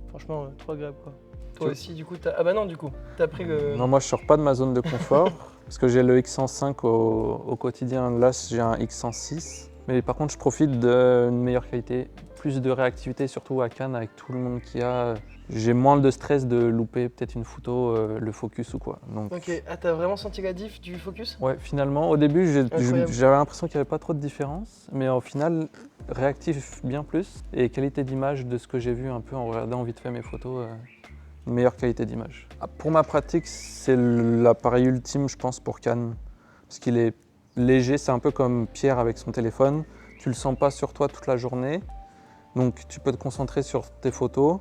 franchement, trop agréable, quoi. Toi aussi, du coup, ah bah non, du coup, t'as pris le... Non, moi je sors pas de ma zone de confort parce que j'ai le X105 au quotidien. Là, j'ai un X106. Mais par contre, je profite d'une meilleure qualité, plus de réactivité, surtout à Cannes avec tout le monde qu'il y a. J'ai moins de stress de louper peut-être une photo, le focus ou quoi. Donc... Ok, t'as vraiment senti la diff du focus? Ouais, finalement, au début, j'avais l'impression qu'il n'y avait pas trop de différence, mais au final, réactif bien plus et qualité d'image de ce que j'ai vu un peu en regardant vite fait mes photos. Une meilleure qualité d'image. Pour ma pratique, c'est l'appareil ultime, je pense, pour Cannes. Parce qu'il est léger, c'est un peu comme Pierre avec son téléphone. Tu le sens pas sur toi toute la journée. Donc tu peux te concentrer sur tes photos.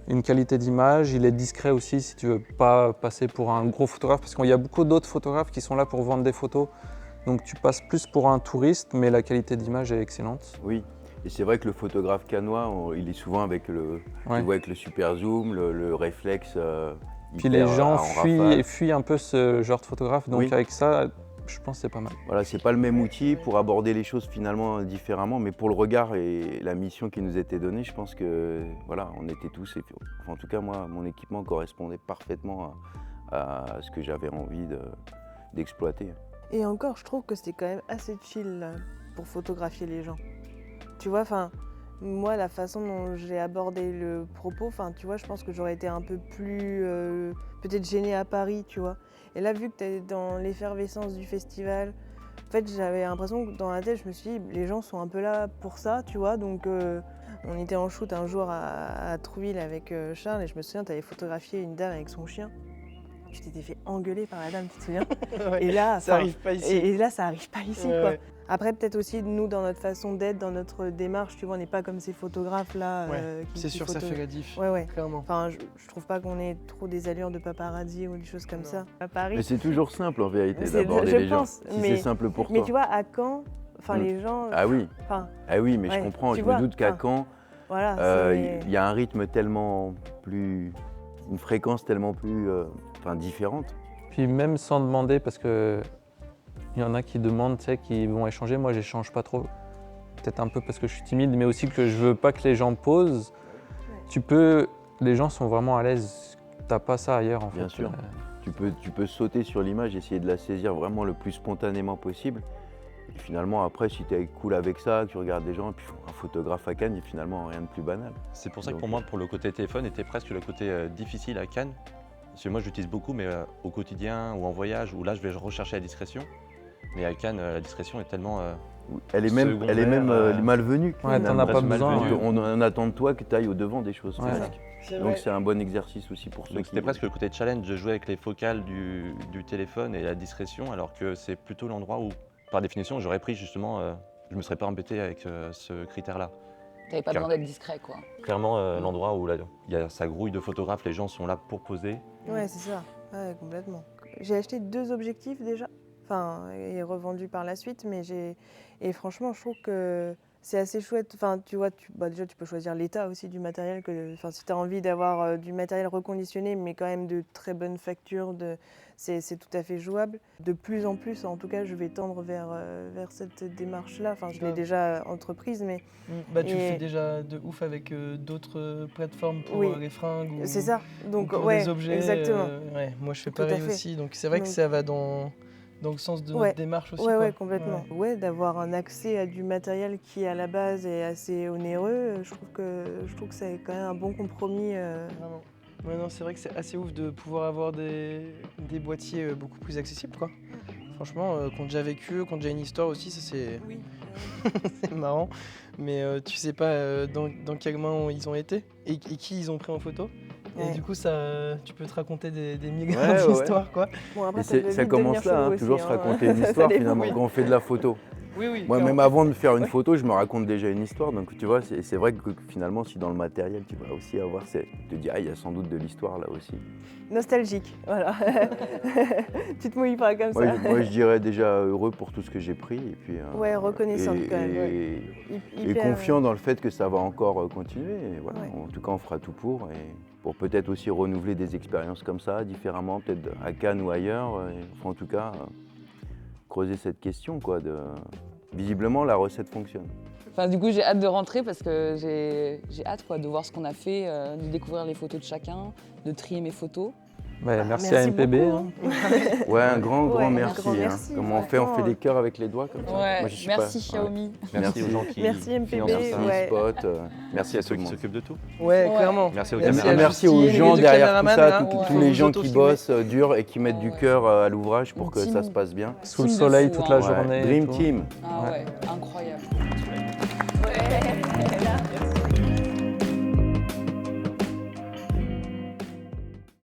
Une qualité d'image, il est discret aussi si tu veux pas passer pour un gros photographe. Parce qu'il y a beaucoup d'autres photographes qui sont là pour vendre des photos. Donc tu passes plus pour un touriste, mais la qualité d'image est excellente. Oui. Et c'est vrai que le photographe cannois, il est souvent avec le, tu vois, avec le super zoom, le réflexe. Puis les gens fuient un peu ce genre de photographe, donc avec ça, je pense que c'est pas mal. Voilà, c'est pas le même outil pour aborder les choses finalement différemment, mais pour le regard et la mission qui nous était donnée, je pense que voilà, on était tous, enfin, en tout cas moi, mon équipement correspondait parfaitement à ce que j'avais envie d'exploiter. Et encore, je trouve que c'était quand même assez chill là, pour photographier les gens. Tu vois, enfin, moi, la façon dont j'ai abordé le propos, enfin, tu vois, je pense que j'aurais été un peu plus, peut-être gênée à Paris, tu vois. Et là, vu que tu es dans l'effervescence du festival, en fait, j'avais l'impression que dans la tête, je me suis dit, les gens sont un peu là pour ça, tu vois. Donc, on était en shoot un jour à Trouville avec Charles, et je me souviens, tu avais photographié une dame avec son chien. Tu t'étais fait engueuler par la dame, tu te souviens? Ouais, et là, ça arrive pas ici. Et là, ça arrive pas ici, quoi. Ouais. Après, peut-être aussi, nous, dans notre façon d'être, dans notre démarche, tu vois, on n'est pas comme ces photographes-là. C'est sûr, ça fait la diff. Ouais, clairement. Enfin, je trouve pas qu'on ait trop des allures de paparazzi ou des choses comme ça. À Paris. Mais c'est toujours simple en vérité d'aborder les gens. Si c'est simple pour toi. Mais tu vois, à Caen, enfin, les gens. Ah oui. Ah oui, mais ouais, je comprends. Je vois, me doute qu'à Caen, voilà, il y a un rythme tellement plus, une fréquence tellement plus, différente. Puis même sans demander, parce que il y en a qui demandent, tu sais, qui vont échanger. Moi, j'échange pas trop. Peut-être un peu parce que je suis timide, mais aussi que je veux pas que les gens posent. Les gens sont vraiment à l'aise. T'as pas ça ailleurs, en fait. Bien sûr. Tu peux sauter sur l'image, essayer de la saisir vraiment le plus spontanément possible. Et finalement, après, si tu es cool avec ça, que tu regardes des gens, et puis un photographe à Cannes, il n'y a finalement rien de plus banal. C'est pour ça que pour moi, pour le côté téléphone, était presque le côté difficile à Cannes. Parce que moi, j'utilise beaucoup, mais au quotidien ou en voyage, où là, je vais rechercher la discrétion. Mais à Cannes, la discrétion est tellement elle est même malvenue. Ouais, t'en as pas besoin. On attend de toi que tu ailles au-devant des choses. Ouais. Donc c'est un bon exercice aussi pour ceux qui... C'était presque le côté challenge de jouer avec les focales du téléphone et la discrétion, alors que c'est plutôt l'endroit où, par définition, j'aurais pris justement... je ne me serais pas embêté avec ce critère-là. T'avais pas besoin d'être discret, quoi. Clairement, l'endroit où il y a sa grouille de photographes, les gens sont là pour poser. Ouais, c'est ça. Ouais, complètement. J'ai acheté 2 objectifs déjà. Enfin, et revendu par la suite, mais et franchement, je trouve que c'est assez chouette. Enfin, tu vois, déjà, tu peux choisir l'état aussi du matériel. Si tu as envie d'avoir du matériel reconditionné, mais quand même de très bonne facture, c'est tout à fait jouable. De plus en plus, en tout cas, je vais tendre vers cette démarche-là. Enfin, je l'ai déjà entreprise, mais... Tu le fais déjà de ouf avec d'autres plateformes pour les fringues ou, c'est ça. Donc, pour des objets. Exactement. Moi, je fais pareil aussi. Donc, c'est vrai que ça va dans le sens de notre démarche aussi. Oui, complètement. Ouais, d'avoir un accès à du matériel qui, à la base, est assez onéreux, je trouve que c'est quand même un bon compromis. Vraiment. Ouais, non, c'est vrai que c'est assez ouf de pouvoir avoir des boîtiers beaucoup plus accessibles, quoi. Franchement, qu'on a déjà vécu, qu'on a déjà une histoire aussi, ça c'est c'est marrant. Mais tu sais pas dans quelles mains ils ont été et qui ils ont pris en photo. Et du coup, tu peux te raconter des milliards d'histoires, quoi. Bon, après, ça commence là, toujours se raconter une histoire finalement quand on fait de la photo. Oui, moi, même avant de faire une photo, je me raconte déjà une histoire. Donc, tu vois, c'est vrai que finalement, si dans le matériel, tu vas aussi avoir, tu te dis, il y a sans doute de l'histoire là aussi. Nostalgique, voilà. Tu te mouilles pas comme ça. Moi, je dirais déjà heureux pour tout ce que j'ai pris. Et puis, reconnaissante quand même. Et confiant dans le fait que ça va encore continuer. Et voilà, en tout cas, on fera tout pour peut-être aussi renouveler des expériences comme ça, différemment, peut-être à Cannes ou ailleurs. En tout cas, creuser cette question, quoi. Visiblement, la recette fonctionne. Enfin, du coup, j'ai hâte de rentrer parce que j'ai hâte de voir ce qu'on a fait, de découvrir les photos de chacun, de trier mes photos. Merci à MPB. Ouais, un grand merci. Comment on fait des cœurs avec les doigts comme ça. Ouais, merci Xiaomi. Merci aux gens qui MPB. Spot. Merci à ceux qui s'occupent de tout. Ouais, clairement. Merci aux caméras. Merci aux gens derrière tout ça, tous les gens qui filmer. bossent dur et qui mettent du cœur à l'ouvrage pour que ça se passe bien. Sous le soleil toute la journée. Dream Team. Ah ouais, incroyable.